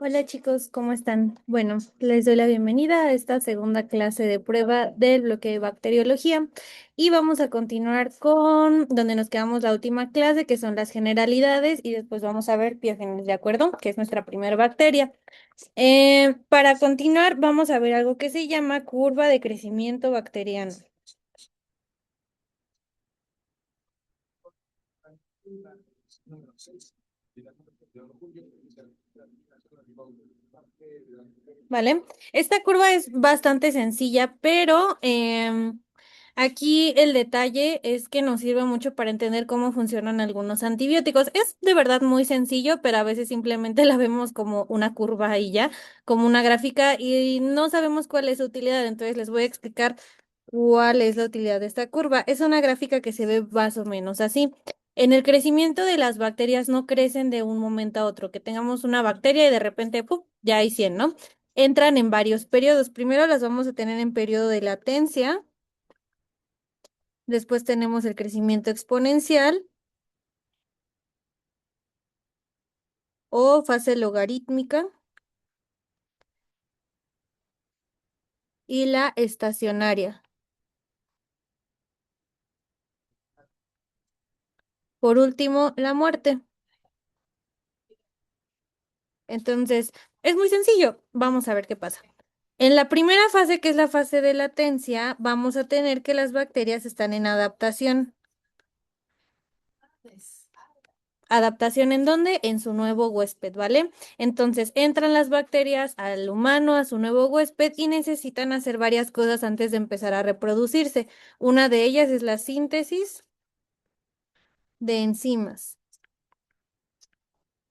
Hola chicos, ¿cómo están? Bueno, les doy la bienvenida a esta segunda clase de prueba del bloque de bacteriología y vamos a continuar con donde nos quedamos la última clase, que son las generalidades, y después vamos a ver biogénesis, ¿de acuerdo? Que es nuestra primera bacteria. Para continuar, vamos a ver algo que se llama curva de crecimiento bacteriano. ¿Vale? Esta curva es bastante sencilla, pero aquí el detalle es que nos sirve mucho para entender cómo funcionan algunos antibióticos. Es de verdad muy sencillo, pero a veces simplemente la vemos como una curva y ya, como una gráfica, y no sabemos cuál es su utilidad. Entonces les voy a explicar cuál es la utilidad de esta curva. Es una gráfica que se ve más o menos así. En el crecimiento de las bacterias no crecen de un momento a otro, que tengamos una bacteria y de repente, ¡pum!, ya hay 100, ¿no? Entran en varios periodos. Primero las vamos a tener en periodo de latencia, después tenemos el crecimiento exponencial o fase logarítmica y la estacionaria. Por último, la muerte. Entonces, es muy sencillo. Vamos a ver qué pasa. En la primera fase, que es la fase de latencia, vamos a tener que las bacterias están en adaptación. ¿Adaptación en dónde? En su nuevo huésped, ¿vale? Entonces entran las bacterias al humano, a su nuevo huésped, y necesitan hacer varias cosas antes de empezar a reproducirse. Una de ellas es la síntesis de enzimas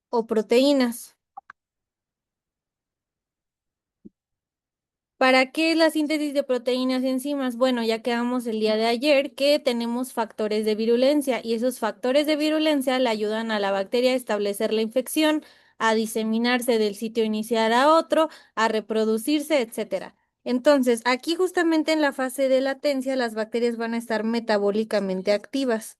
o proteínas. ¿Para qué la síntesis de proteínas y enzimas? Bueno, ya quedamos el día de ayer que tenemos factores de virulencia, y esos factores de virulencia le ayudan a la bacteria a establecer la infección, a diseminarse del sitio inicial a otro, a reproducirse, etcétera. Entonces, aquí justamente en la fase de latencia, las bacterias van a estar metabólicamente activas.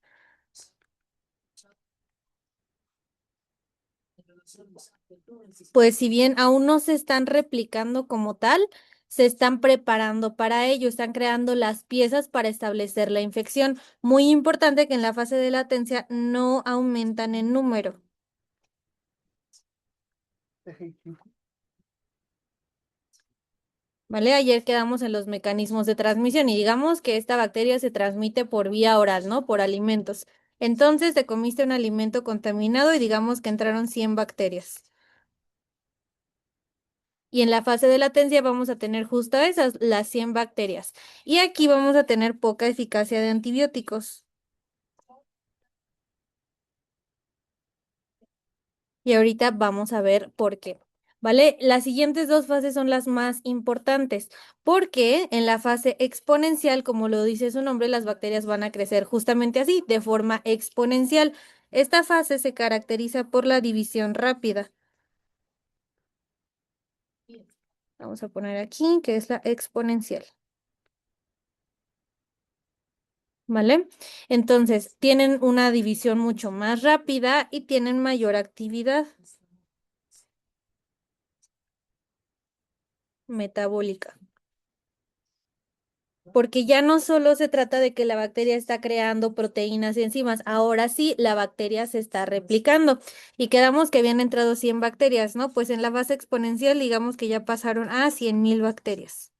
Pues si bien aún no se están replicando como tal, se están preparando para ello, están creando las piezas para establecer la infección. Muy importante que en la fase de latencia no aumentan en número, ¿vale? Ayer quedamos en los mecanismos de transmisión y digamos que esta bacteria se transmite por vía oral, ¿no? Por alimentos. Entonces te comiste un alimento contaminado y digamos que entraron 100 bacterias. Y en la fase de latencia vamos a tener justo esas, las 100 bacterias. Y aquí vamos a tener poca eficacia de antibióticos. Y ahorita vamos a ver por qué. ¿Vale? Las siguientes dos fases son las más importantes, porque en la fase exponencial, como lo dice su nombre, las bacterias van a crecer justamente así, de forma exponencial. Esta fase se caracteriza por la división rápida. Vamos a poner aquí que es la exponencial. ¿Vale? Entonces, tienen una división mucho más rápida y tienen mayor actividad metabólica. Porque ya no solo se trata de que la bacteria está creando proteínas y enzimas, ahora sí la bacteria se está replicando. Y quedamos que habían entrado 100 bacterias, ¿no? Pues en la fase exponencial, digamos que ya pasaron a 100.000 bacterias.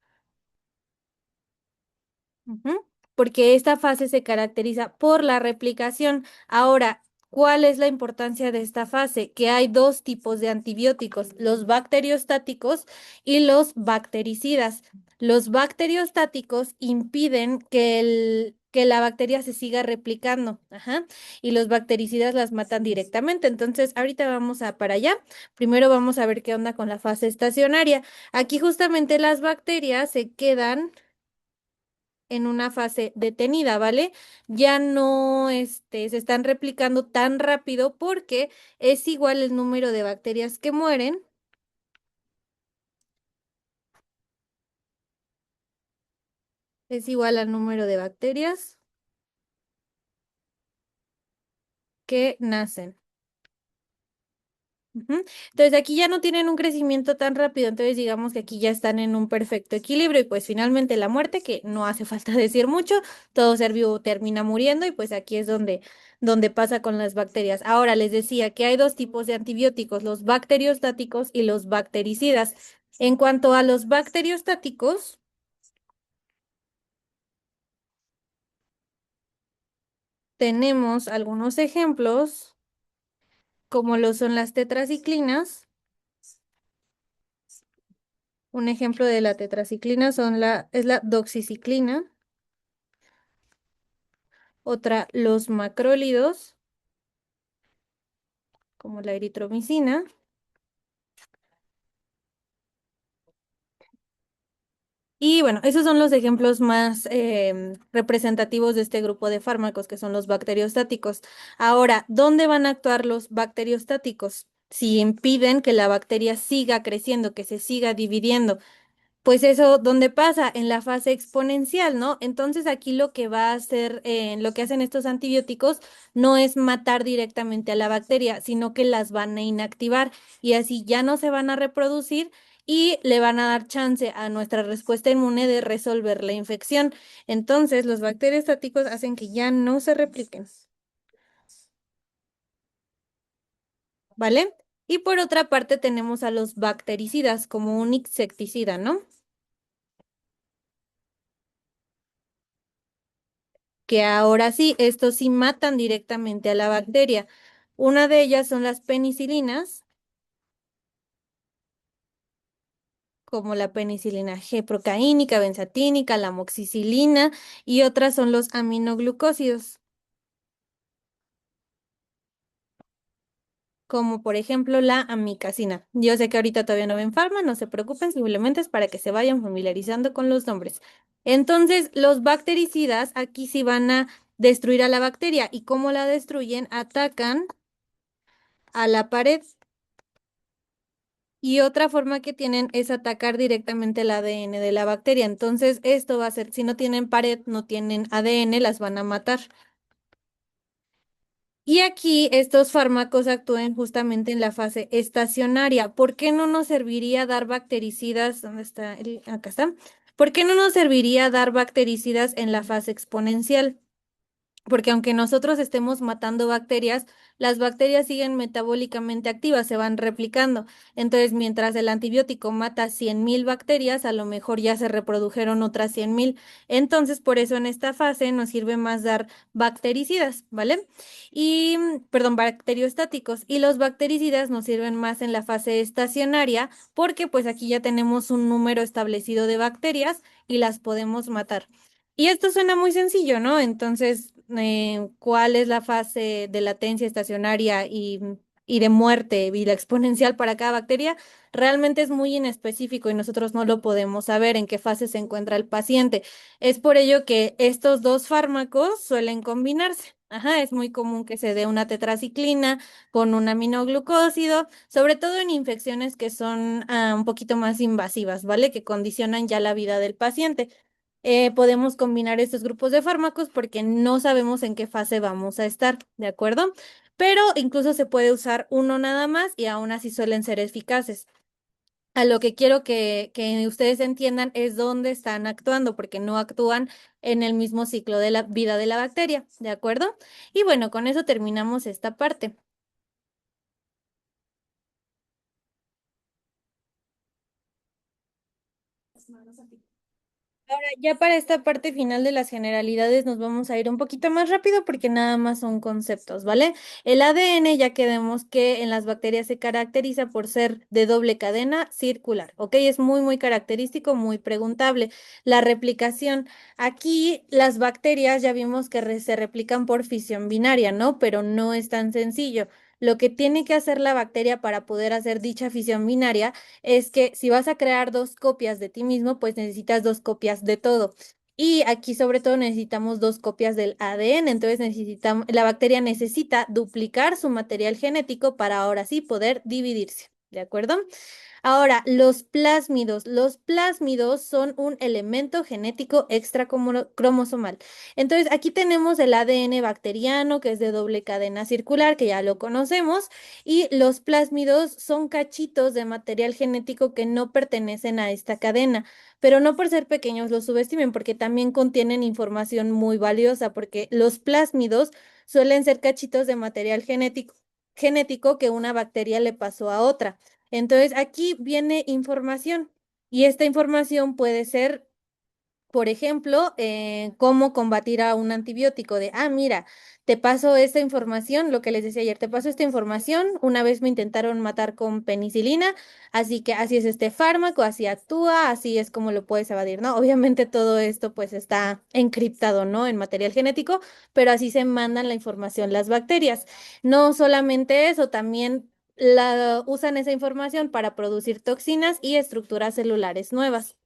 Ujú. Porque esta fase se caracteriza por la replicación. Ahora, ¿cuál es la importancia de esta fase? Que hay dos tipos de antibióticos, los bacteriostáticos y los bactericidas. Los bacteriostáticos impiden que la bacteria se siga replicando, ajá, y los bactericidas las matan directamente. Entonces, ahorita vamos a para allá. Primero vamos a ver qué onda con la fase estacionaria. Aquí justamente las bacterias se quedan en una fase detenida, ¿vale? Ya no se están replicando tan rápido porque es igual el número de bacterias que mueren, es igual al número de bacterias que nacen, Ujú. Entonces aquí ya no tienen un crecimiento tan rápido, entonces digamos que aquí ya están en un perfecto equilibrio y pues finalmente la muerte, que no hace falta decir mucho, todo ser vivo termina muriendo y pues aquí es donde pasa con las bacterias. Ahora les decía que hay dos tipos de antibióticos, los bacteriostáticos y los bactericidas. En cuanto a los bacteriostáticos, tenemos algunos ejemplos, como lo son las tetraciclinas. Un ejemplo de la tetraciclina es la doxiciclina. Otra, los macrólidos, como la eritromicina. Y bueno, esos son los ejemplos más representativos de este grupo de fármacos, que son los bacteriostáticos. Ahora, ¿dónde van a actuar los bacteriostáticos? Si impiden que la bacteria siga creciendo, que se siga dividiendo. Pues eso, ¿dónde pasa? En la fase exponencial, ¿no? Entonces aquí lo que va a hacer, lo que hacen estos antibióticos no es matar directamente a la bacteria, sino que las van a inactivar y así ya no se van a reproducir y le van a dar chance a nuestra respuesta inmune de resolver la infección. Entonces, los bacteriostáticos hacen que ya no se repliquen, ¿vale? Y por otra parte tenemos a los bactericidas como un insecticida, ¿no? Que ahora sí, estos sí matan directamente a la bacteria. Una de ellas son las penicilinas, como la penicilina G procaínica, benzatínica, la amoxicilina, y otras son los aminoglucósidos, como por ejemplo la amicacina. Yo sé que ahorita todavía no ven farma, no se preocupen, simplemente es para que se vayan familiarizando con los nombres. Entonces, los bactericidas aquí sí van a destruir a la bacteria. ¿Y cómo la destruyen? Atacan a la pared. Y otra forma que tienen es atacar directamente el ADN de la bacteria. Entonces, esto va a ser, si no tienen pared, no tienen ADN, las van a matar. Y aquí estos fármacos actúan justamente en la fase estacionaria. ¿Por qué no nos serviría dar bactericidas? ¿Dónde está? Acá está. ¿Por qué no nos serviría dar bactericidas en la fase exponencial? Porque aunque nosotros estemos matando bacterias, las bacterias siguen metabólicamente activas, se van replicando. Entonces, mientras el antibiótico mata 100.000 bacterias, a lo mejor ya se reprodujeron otras 100.000. Entonces, por eso en esta fase nos sirve más dar bactericidas, ¿vale? Y, perdón, bacteriostáticos. Y los bactericidas nos sirven más en la fase estacionaria, porque pues aquí ya tenemos un número establecido de bacterias y las podemos matar. Y esto suena muy sencillo, ¿no? Entonces, ¿cuál es la fase de latencia estacionaria y de muerte y la exponencial para cada bacteria? Realmente es muy inespecífico y nosotros no lo podemos saber en qué fase se encuentra el paciente. Es por ello que estos dos fármacos suelen combinarse. Ajá, es muy común que se dé una tetraciclina con un aminoglucósido, sobre todo en infecciones que son un poquito más invasivas, ¿vale? Que condicionan ya la vida del paciente. Podemos combinar estos grupos de fármacos porque no sabemos en qué fase vamos a estar, ¿de acuerdo? Pero incluso se puede usar uno nada más y aún así suelen ser eficaces. A lo que quiero que ustedes entiendan es dónde están actuando, porque no actúan en el mismo ciclo de la vida de la bacteria, ¿de acuerdo? Y bueno, con eso terminamos esta parte. Ahora, ya para esta parte final de las generalidades nos vamos a ir un poquito más rápido porque nada más son conceptos, ¿vale? El ADN ya quedemos que en las bacterias se caracteriza por ser de doble cadena circular, ¿ok? Es muy, muy característico, muy preguntable. La replicación, aquí las bacterias ya vimos que se replican por fisión binaria, ¿no? Pero no es tan sencillo. Lo que tiene que hacer la bacteria para poder hacer dicha fisión binaria es que si vas a crear dos copias de ti mismo, pues necesitas dos copias de todo. Y aquí sobre todo necesitamos dos copias del ADN, entonces la bacteria necesita duplicar su material genético para ahora sí poder dividirse. ¿de acuerdo? Ahora, los plásmidos. Los plásmidos son un elemento genético extracromosomal. Entonces, aquí tenemos el ADN bacteriano, que es de doble cadena circular, que ya lo conocemos, y los plásmidos son cachitos de material genético que no pertenecen a esta cadena, pero no por ser pequeños los subestimen, porque también contienen información muy valiosa, porque los plásmidos suelen ser cachitos de material genético que una bacteria le pasó a otra. Entonces, aquí viene información y esta información puede ser, por ejemplo, cómo combatir a un antibiótico de, mira, te paso esta información, lo que les decía ayer, te paso esta información, una vez me intentaron matar con penicilina, así que así es este fármaco, así actúa, así es como lo puedes evadir, ¿no? Obviamente todo esto pues está encriptado, ¿no? En material genético, pero así se mandan la información las bacterias. No solamente eso, también usan esa información para producir toxinas y estructuras celulares nuevas.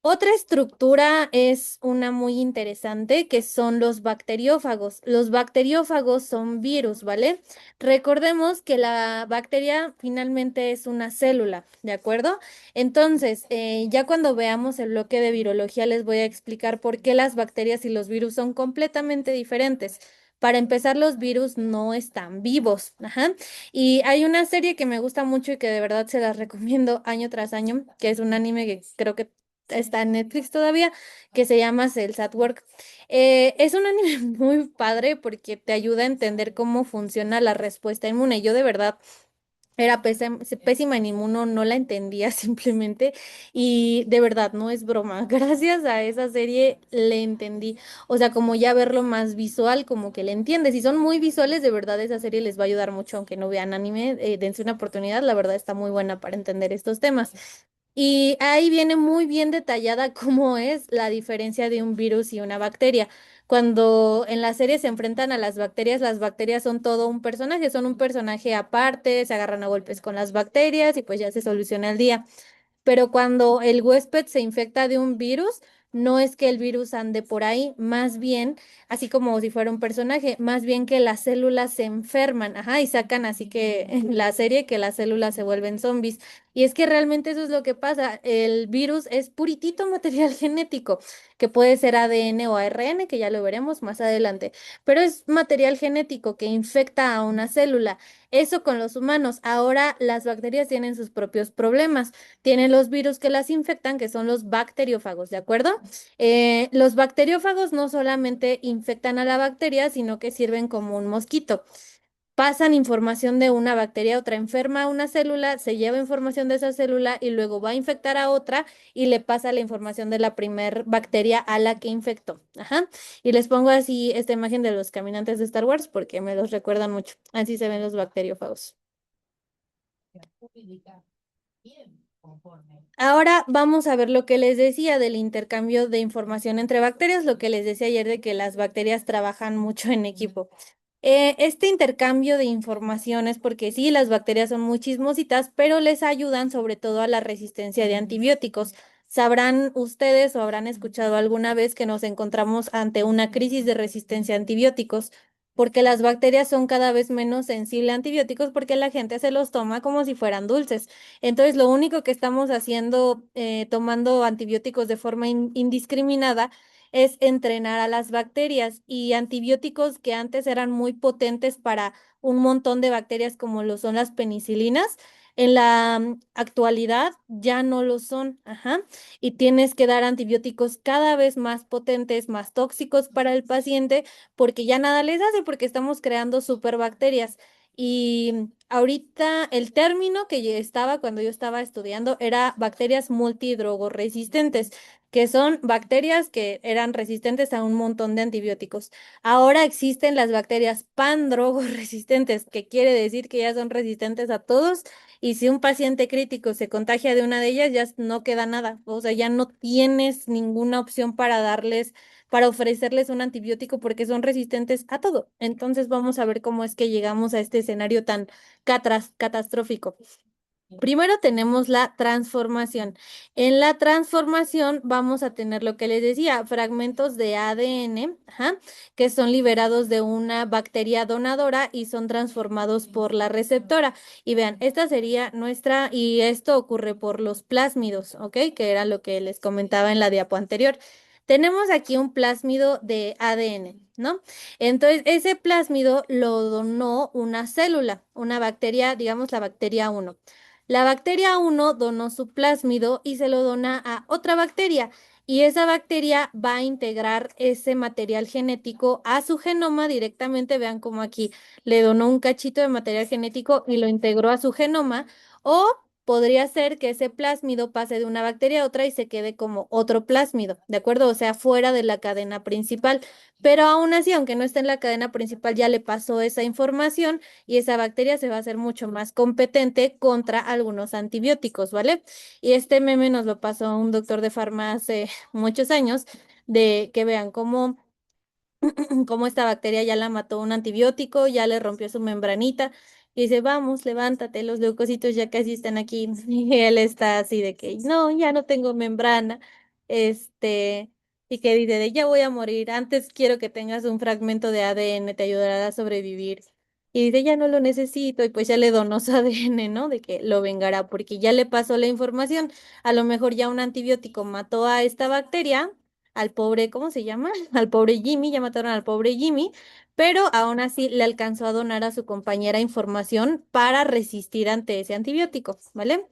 Otra estructura es una muy interesante que son los bacteriófagos. Los bacteriófagos son virus, ¿vale? Recordemos que la bacteria finalmente es una célula, ¿de acuerdo? Entonces, ya cuando veamos el bloque de virología les voy a explicar por qué las bacterias y los virus son completamente diferentes. Para empezar, los virus no están vivos. Ajá. Y hay una serie que me gusta mucho y que de verdad se las recomiendo año tras año, que es un anime que creo que está en Netflix todavía, que se llama Cells at Work. Es un anime muy padre porque te ayuda a entender cómo funciona la respuesta inmune. Yo de verdad era pésima en inmuno, no la entendía simplemente y de verdad no es broma. Gracias a esa serie le entendí. O sea, como ya verlo más visual, como que le entiendes. Si son muy visuales, de verdad esa serie les va a ayudar mucho, aunque no vean anime, dense una oportunidad, la verdad está muy buena para entender estos temas. Y ahí viene muy bien detallada cómo es la diferencia de un virus y una bacteria. Cuando en la serie se enfrentan a las bacterias son todo un personaje, son un personaje aparte, se agarran a golpes con las bacterias y pues ya se soluciona el día. Pero cuando el huésped se infecta de un virus, no es que el virus ande por ahí, más bien, así como si fuera un personaje, más bien que las células se enferman, ajá, y sacan así que en la serie que las células se vuelven zombies. Y es que realmente eso es lo que pasa. El virus es puritito material genético, que puede ser ADN o ARN, que ya lo veremos más adelante, pero es material genético que infecta a una célula. Eso con los humanos. Ahora las bacterias tienen sus propios problemas. Tienen los virus que las infectan, que son los bacteriófagos, ¿de acuerdo? Los bacteriófagos no solamente infectan a la bacteria, sino que sirven como un mosquito. Pasan información de una bacteria a otra, enferma a una célula, se lleva información de esa célula y luego va a infectar a otra y le pasa la información de la primer bacteria a la que infectó. Ajá. Y les pongo así esta imagen de los caminantes de Star Wars porque me los recuerdan mucho. Así se ven los bacteriófagos. Ahora vamos a ver lo que les decía del intercambio de información entre bacterias, lo que les decía ayer de que las bacterias trabajan mucho en equipo. Este intercambio de información es porque sí, las bacterias son muy chismositas, pero les ayudan sobre todo a la resistencia de antibióticos. Sabrán ustedes o habrán escuchado alguna vez que nos encontramos ante una crisis de resistencia a antibióticos, porque las bacterias son cada vez menos sensibles a antibióticos porque la gente se los toma como si fueran dulces. Entonces, lo único que estamos haciendo, tomando antibióticos de forma indiscriminada, es entrenar a las bacterias y antibióticos que antes eran muy potentes para un montón de bacterias como lo son las penicilinas. En la actualidad ya no lo son, ajá, y tienes que dar antibióticos cada vez más potentes, más tóxicos para el paciente, porque ya nada les hace, porque estamos creando superbacterias. Y ahorita el término que ya estaba cuando yo estaba estudiando era bacterias multidrogoresistentes, que son bacterias que eran resistentes a un montón de antibióticos. Ahora existen las bacterias pandrogoresistentes, que quiere decir que ya son resistentes a todos y si un paciente crítico se contagia de una de ellas, ya no queda nada. O sea, ya no tienes ninguna opción para darles, para ofrecerles un antibiótico porque son resistentes a todo. Entonces vamos a ver cómo es que llegamos a este escenario tan catastrófico. Primero tenemos la transformación. En la transformación vamos a tener lo que les decía, fragmentos de ADN, ajá, que son liberados de una bacteria donadora y son transformados por la receptora. Y vean, esta sería nuestra, y esto ocurre por los plásmidos, ¿ok? Que era lo que les comentaba en la diapo anterior. Tenemos aquí un plásmido de ADN, ¿no? Entonces, ese plásmido lo donó una célula, una bacteria, digamos la bacteria 1. La bacteria 1 donó su plásmido y se lo dona a otra bacteria. Y esa bacteria va a integrar ese material genético a su genoma directamente. Vean como aquí le donó un cachito de material genético y lo integró a su genoma. O podría ser que ese plásmido pase de una bacteria a otra y se quede como otro plásmido, ¿de acuerdo? O sea, fuera de la cadena principal. Pero aún así, aunque no esté en la cadena principal, ya le pasó esa información y esa bacteria se va a hacer mucho más competente contra algunos antibióticos, ¿vale? Y este meme nos lo pasó un doctor de farmacia hace muchos años, de que vean cómo esta bacteria ya la mató un antibiótico, ya le rompió su membranita. Y dice, vamos, levántate, los leucocitos ya casi están aquí. Y él está así de que, no, ya no tengo membrana. Este, y que dice, de ya voy a morir. Antes quiero que tengas un fragmento de ADN, te ayudará a sobrevivir. Y dice, ya no lo necesito. Y pues ya le donó su ADN, ¿no? De que lo vengará, porque ya le pasó la información. A lo mejor ya un antibiótico mató a esta bacteria al pobre, ¿cómo se llama? Al pobre Jimmy, ya mataron al pobre Jimmy, pero aún así le alcanzó a donar a su compañera información para resistir ante ese antibiótico, ¿vale?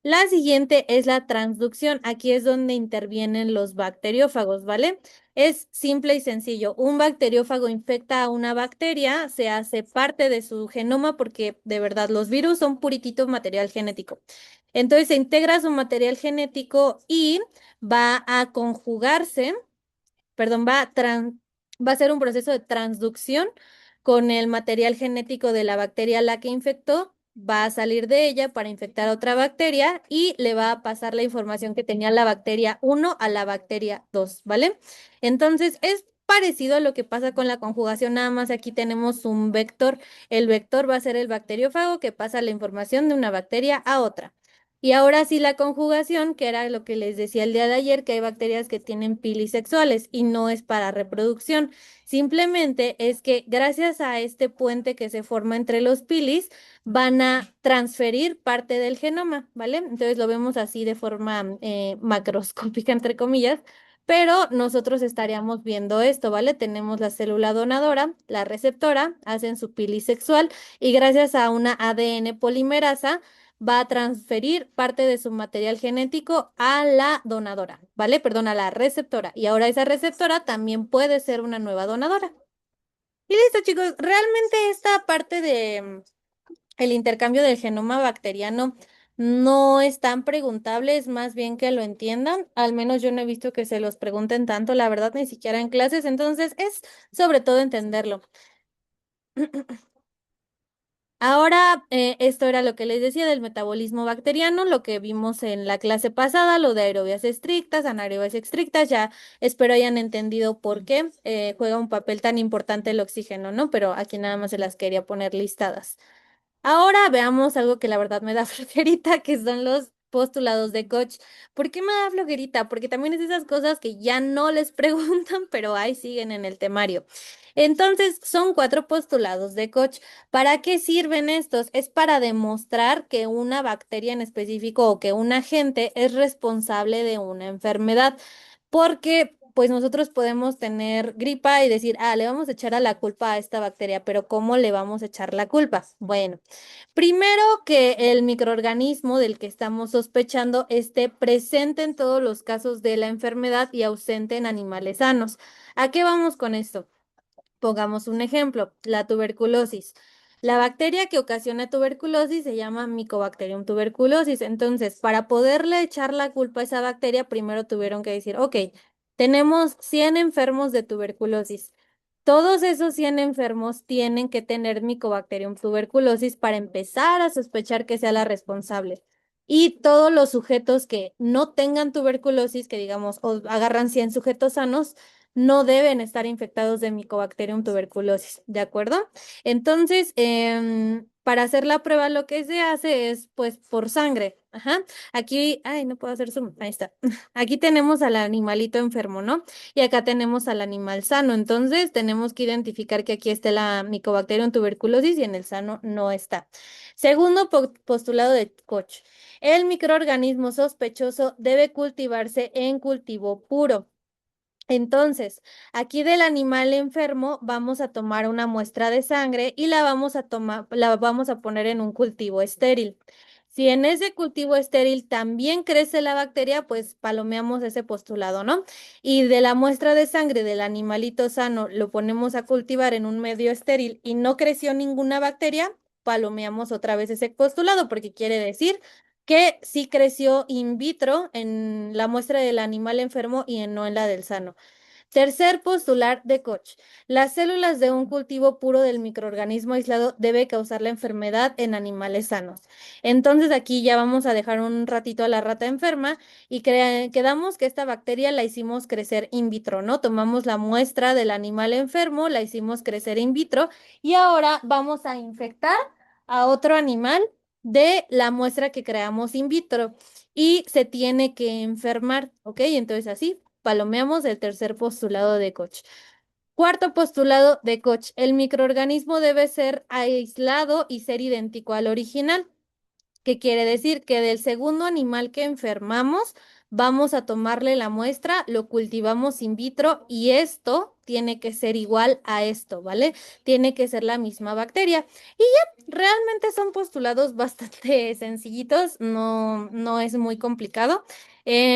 La siguiente es la transducción. Aquí es donde intervienen los bacteriófagos, ¿vale? Es simple y sencillo. Un bacteriófago infecta a una bacteria, se hace parte de su genoma porque de verdad los virus son puritito material genético. Entonces se integra su material genético y va a conjugarse, perdón, va a ser un proceso de transducción con el material genético de la bacteria a la que infectó, va a salir de ella para infectar a otra bacteria y le va a pasar la información que tenía la bacteria 1 a la bacteria 2, ¿vale? Entonces es parecido a lo que pasa con la conjugación, nada más aquí tenemos un vector. El vector va a ser el bacteriófago que pasa la información de una bacteria a otra. Y ahora sí la conjugación, que era lo que les decía el día de ayer, que hay bacterias que tienen pilis sexuales y no es para reproducción. Simplemente es que gracias a este puente que se forma entre los pilis, van a transferir parte del genoma, ¿vale? Entonces lo vemos así de forma macroscópica, entre comillas. Pero nosotros estaríamos viendo esto, ¿vale? Tenemos la célula donadora, la receptora, hacen su pili sexual y gracias a una ADN polimerasa, va a transferir parte de su material genético a la donadora, ¿vale? Perdón, a la receptora. Y ahora esa receptora también puede ser una nueva donadora. Y listo, chicos. Realmente esta parte de el intercambio del genoma bacteriano no es tan preguntable, es más bien que lo entiendan. Al menos yo no he visto que se los pregunten tanto, la verdad, ni siquiera en clases. Entonces, es sobre todo entenderlo. Ahora, esto era lo que les decía del metabolismo bacteriano, lo que vimos en la clase pasada, lo de aerobias estrictas, anaerobias estrictas, ya espero hayan entendido por qué juega un papel tan importante el oxígeno, ¿no? Pero aquí nada más se las quería poner listadas. Ahora veamos algo que la verdad me da flojerita, que son los postulados de Koch. ¿Por qué me da flojerita? Porque también es esas cosas que ya no les preguntan, pero ahí siguen en el temario. Entonces, son 4 postulados de Koch. ¿Para qué sirven estos? Es para demostrar que una bacteria en específico o que un agente es responsable de una enfermedad. Porque, pues nosotros podemos tener gripa y decir, ah, le vamos a echar a la culpa a esta bacteria, pero ¿cómo le vamos a echar la culpa? Bueno, primero que el microorganismo del que estamos sospechando esté presente en todos los casos de la enfermedad y ausente en animales sanos. ¿A qué vamos con esto? Pongamos un ejemplo, la tuberculosis. La bacteria que ocasiona tuberculosis se llama Mycobacterium tuberculosis. Entonces, para poderle echar la culpa a esa bacteria, primero tuvieron que decir, ok, tenemos 100 enfermos de tuberculosis. Todos esos 100 enfermos tienen que tener Mycobacterium tuberculosis para empezar a sospechar que sea la responsable. Y todos los sujetos que no tengan tuberculosis, que digamos, o agarran 100 sujetos sanos, no deben estar infectados de Mycobacterium tuberculosis, ¿de acuerdo? Entonces, para hacer la prueba lo que se hace es pues por sangre. Ajá. Aquí, ay, no puedo hacer zoom. Ahí está. Aquí tenemos al animalito enfermo, ¿no? Y acá tenemos al animal sano. Entonces, tenemos que identificar que aquí está la Mycobacterium tuberculosis y en el sano no está. Segundo postulado de Koch. El microorganismo sospechoso debe cultivarse en cultivo puro. Entonces, aquí del animal enfermo vamos a tomar una muestra de sangre y la vamos a tomar, la vamos a poner en un cultivo estéril. Si en ese cultivo estéril también crece la bacteria, pues palomeamos ese postulado, ¿no? Y de la muestra de sangre del animalito sano lo ponemos a cultivar en un medio estéril y no creció ninguna bacteria, palomeamos otra vez ese postulado porque quiere decir que sí creció in vitro en la muestra del animal enfermo y no en la del sano. Tercer postular de Koch. Las células de un cultivo puro del microorganismo aislado debe causar la enfermedad en animales sanos. Entonces aquí ya vamos a dejar un ratito a la rata enferma y quedamos que esta bacteria la hicimos crecer in vitro, ¿no? Tomamos la muestra del animal enfermo, la hicimos crecer in vitro y ahora vamos a infectar a otro animal de la muestra que creamos in vitro y se tiene que enfermar, ¿ok? Entonces así palomeamos el tercer postulado de Koch. Cuarto postulado de Koch. El microorganismo debe ser aislado y ser idéntico al original. ¿Qué quiere decir? Que del segundo animal que enfermamos, vamos a tomarle la muestra, lo cultivamos in vitro y esto tiene que ser igual a esto, ¿vale? Tiene que ser la misma bacteria. Y ya, realmente son postulados bastante sencillitos, no es muy complicado.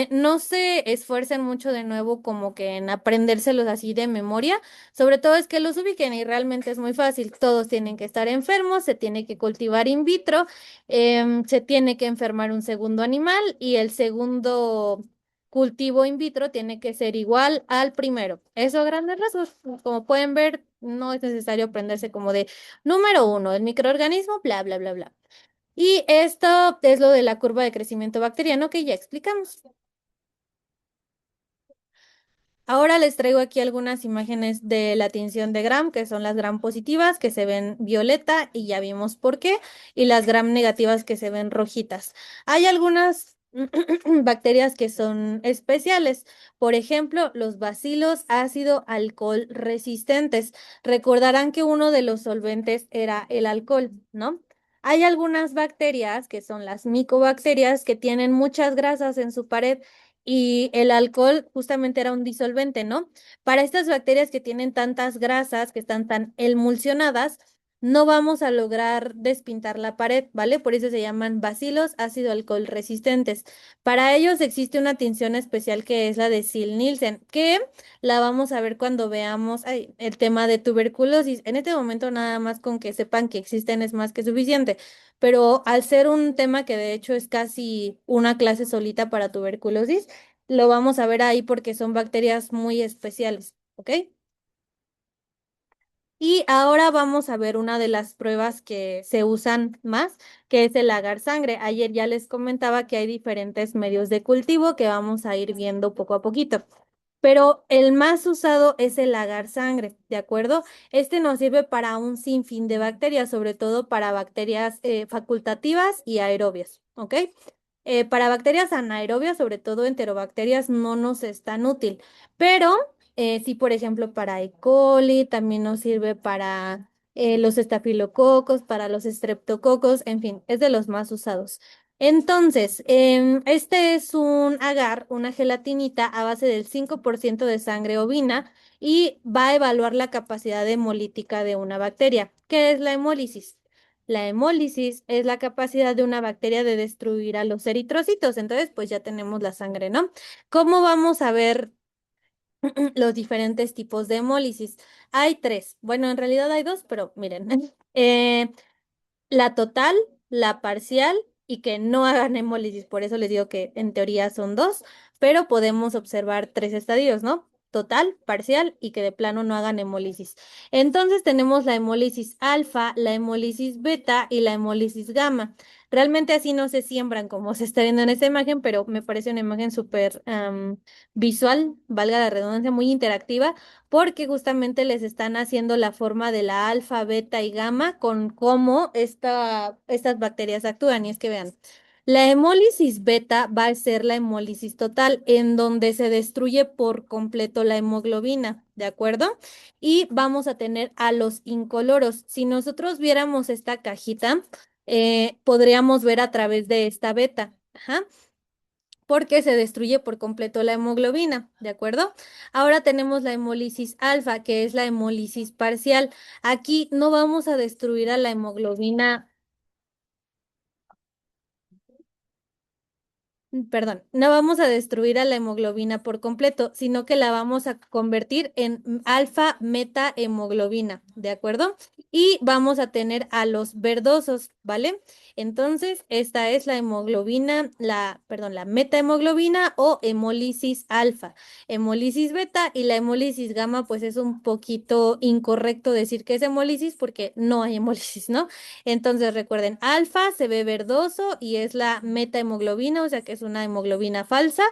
No se esfuercen mucho de nuevo como que en aprendérselos así de memoria, sobre todo es que los ubiquen y realmente es muy fácil. Todos tienen que estar enfermos, se tiene que cultivar in vitro, se tiene que enfermar un segundo animal y el segundo cultivo in vitro tiene que ser igual al primero. Eso a grandes rasgos. Como pueden ver, no es necesario aprenderse como de número uno, el microorganismo, bla, bla, bla, bla. Y esto es lo de la curva de crecimiento bacteriano que ya explicamos. Ahora les traigo aquí algunas imágenes de la tinción de Gram, que son las Gram positivas, que se ven violeta, y ya vimos por qué, y las Gram negativas que se ven rojitas. Hay algunas bacterias que son especiales, por ejemplo, los bacilos ácido alcohol resistentes. Recordarán que uno de los solventes era el alcohol, ¿no? Hay algunas bacterias que son las micobacterias que tienen muchas grasas en su pared y el alcohol justamente era un disolvente, ¿no? Para estas bacterias que tienen tantas grasas, que están tan emulsionadas, no vamos a lograr despintar la pared, ¿vale? Por eso se llaman bacilos ácido alcohol resistentes. Para ellos existe una tinción especial que es la de Sil-Nielsen, que la vamos a ver cuando veamos ay, el tema de tuberculosis. En este momento nada más con que sepan que existen es más que suficiente, pero al ser un tema que de hecho es casi una clase solita para tuberculosis, lo vamos a ver ahí porque son bacterias muy especiales, ¿ok? Y ahora vamos a ver una de las pruebas que se usan más, que es el agar sangre. Ayer ya les comentaba que hay diferentes medios de cultivo que vamos a ir viendo poco a poquito. Pero el más usado es el agar sangre, ¿de acuerdo? Este nos sirve para un sinfín de bacterias, sobre todo para bacterias facultativas y aerobias, ¿ok? Para bacterias anaerobias, sobre todo enterobacterias, no nos es tan útil, pero sí, por ejemplo, para E. coli, también nos sirve para los estafilococos, para los estreptococos, en fin, es de los más usados. Entonces, este es un agar, una gelatinita a base del 5% de sangre ovina y va a evaluar la capacidad hemolítica de una bacteria. ¿Qué es la hemólisis? La hemólisis es la capacidad de una bacteria de destruir a los eritrocitos. Entonces, pues ya tenemos la sangre, ¿no? ¿Cómo vamos a ver los diferentes tipos de hemólisis? Hay tres. Bueno, en realidad hay dos, pero miren. La total, la parcial y que no hagan hemólisis. Por eso les digo que en teoría son dos, pero podemos observar tres estadios, ¿no? total, parcial y que de plano no hagan hemólisis. Entonces tenemos la hemólisis alfa, la hemólisis beta y la hemólisis gamma. Realmente así no se siembran como se está viendo en esta imagen, pero me parece una imagen súper visual, valga la redundancia, muy interactiva, porque justamente les están haciendo la forma de la alfa, beta y gamma con cómo estas bacterias actúan. Y es que vean. La hemólisis beta va a ser la hemólisis total, en donde se destruye por completo la hemoglobina, ¿de acuerdo? Y vamos a tener a los incoloros. Si nosotros viéramos esta cajita, podríamos ver a través de esta beta, ajá, porque se destruye por completo la hemoglobina, ¿de acuerdo? Ahora tenemos la hemólisis alfa, que es la hemólisis parcial. Aquí no vamos a destruir a la hemoglobina. Perdón, no vamos a destruir a la hemoglobina por completo, sino que la vamos a convertir en alfa meta hemoglobina, ¿de acuerdo? Y vamos a tener a los verdosos, ¿vale? Entonces, esta es la hemoglobina, perdón, la meta hemoglobina o hemólisis alfa. Hemólisis beta y la hemólisis gamma, pues es un poquito incorrecto decir que es hemólisis porque no hay hemólisis, ¿no? Entonces recuerden, alfa se ve verdoso y es la metahemoglobina, o sea que es una hemoglobina falsa,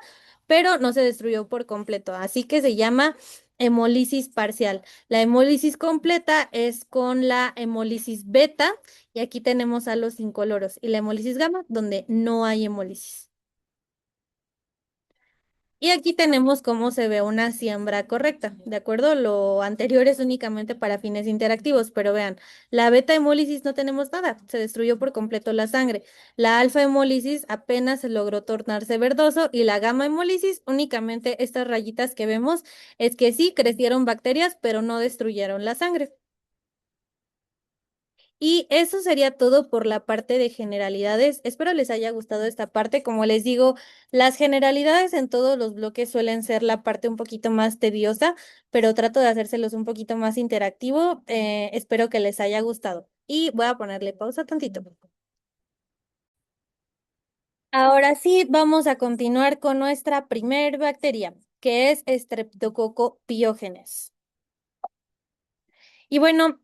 pero no se destruyó por completo, así que se llama hemólisis parcial. La hemólisis completa es con la hemólisis beta y aquí tenemos a los incoloros y la hemólisis gamma donde no hay hemólisis. Y aquí tenemos cómo se ve una siembra correcta, ¿de acuerdo? Lo anterior es únicamente para fines interactivos, pero vean, la beta hemólisis no tenemos nada, se destruyó por completo la sangre. La alfa hemólisis apenas se logró tornarse verdoso y la gamma hemólisis únicamente estas rayitas que vemos es que sí crecieron bacterias, pero no destruyeron la sangre. Y eso sería todo por la parte de generalidades. Espero les haya gustado esta parte. Como les digo, las generalidades en todos los bloques suelen ser la parte un poquito más tediosa, pero trato de hacérselos un poquito más interactivo. Espero que les haya gustado. Y voy a ponerle pausa tantito. Ahora sí, vamos a continuar con nuestra primer bacteria, que es Streptococcus pyogenes. Y bueno,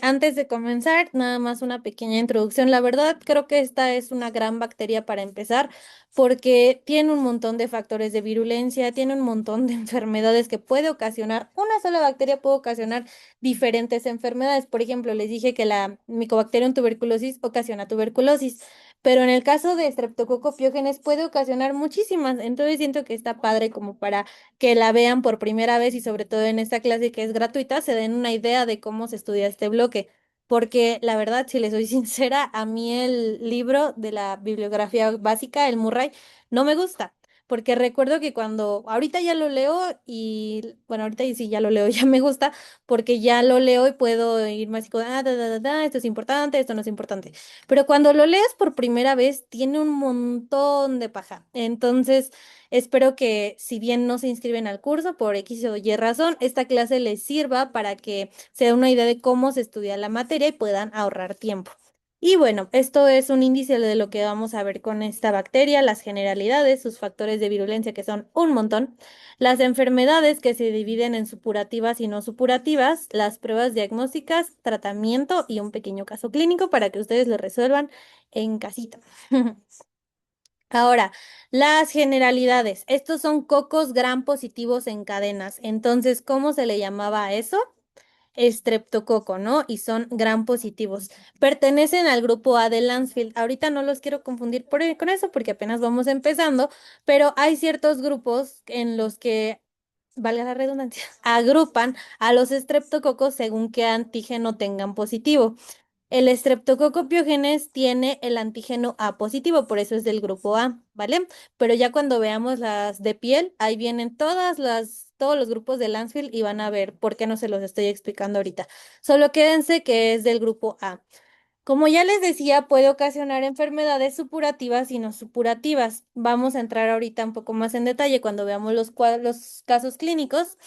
antes de comenzar, nada más una pequeña introducción. La verdad, creo que esta es una gran bacteria para empezar porque tiene un montón de factores de virulencia, tiene un montón de enfermedades que puede ocasionar. Una sola bacteria puede ocasionar diferentes enfermedades. Por ejemplo, les dije que la Mycobacterium tuberculosis ocasiona tuberculosis. Pero en el caso de Streptococcus pyogenes puede ocasionar muchísimas. Entonces siento que está padre como para que la vean por primera vez y sobre todo en esta clase que es gratuita, se den una idea de cómo se estudia este bloque. Porque la verdad, si les soy sincera, a mí el libro de la bibliografía básica, el Murray, no me gusta. Porque recuerdo que cuando, ahorita ya lo leo y, bueno, ahorita y sí ya lo leo, ya me gusta, porque ya lo leo y puedo irme así como, esto es importante, esto no es importante. Pero cuando lo lees por primera vez, tiene un montón de paja. Entonces, espero que si bien no se inscriben al curso por X o Y razón, esta clase les sirva para que se den una idea de cómo se estudia la materia y puedan ahorrar tiempo. Y bueno, esto es un índice de lo que vamos a ver con esta bacteria, las generalidades, sus factores de virulencia que son un montón, las enfermedades que se dividen en supurativas y no supurativas, las pruebas diagnósticas, tratamiento y un pequeño caso clínico para que ustedes lo resuelvan en casita. Ahora, las generalidades. Estos son cocos gram positivos en cadenas. Entonces, ¿cómo se le llamaba a eso? Estreptococo, ¿no? Y son gram positivos. Pertenecen al grupo A de Landsfield. Ahorita no los quiero confundir con eso porque apenas vamos empezando, pero hay ciertos grupos en los que, valga la redundancia, agrupan a los estreptococos según qué antígeno tengan positivo. El Streptococcus pyogenes tiene el antígeno A positivo, por eso es del grupo A, ¿vale? Pero ya cuando veamos las de piel, ahí vienen todos los grupos de Landsfield y van a ver por qué no se los estoy explicando ahorita. Solo quédense que es del grupo A. Como ya les decía, puede ocasionar enfermedades supurativas y no supurativas. Vamos a entrar ahorita un poco más en detalle cuando veamos los casos clínicos.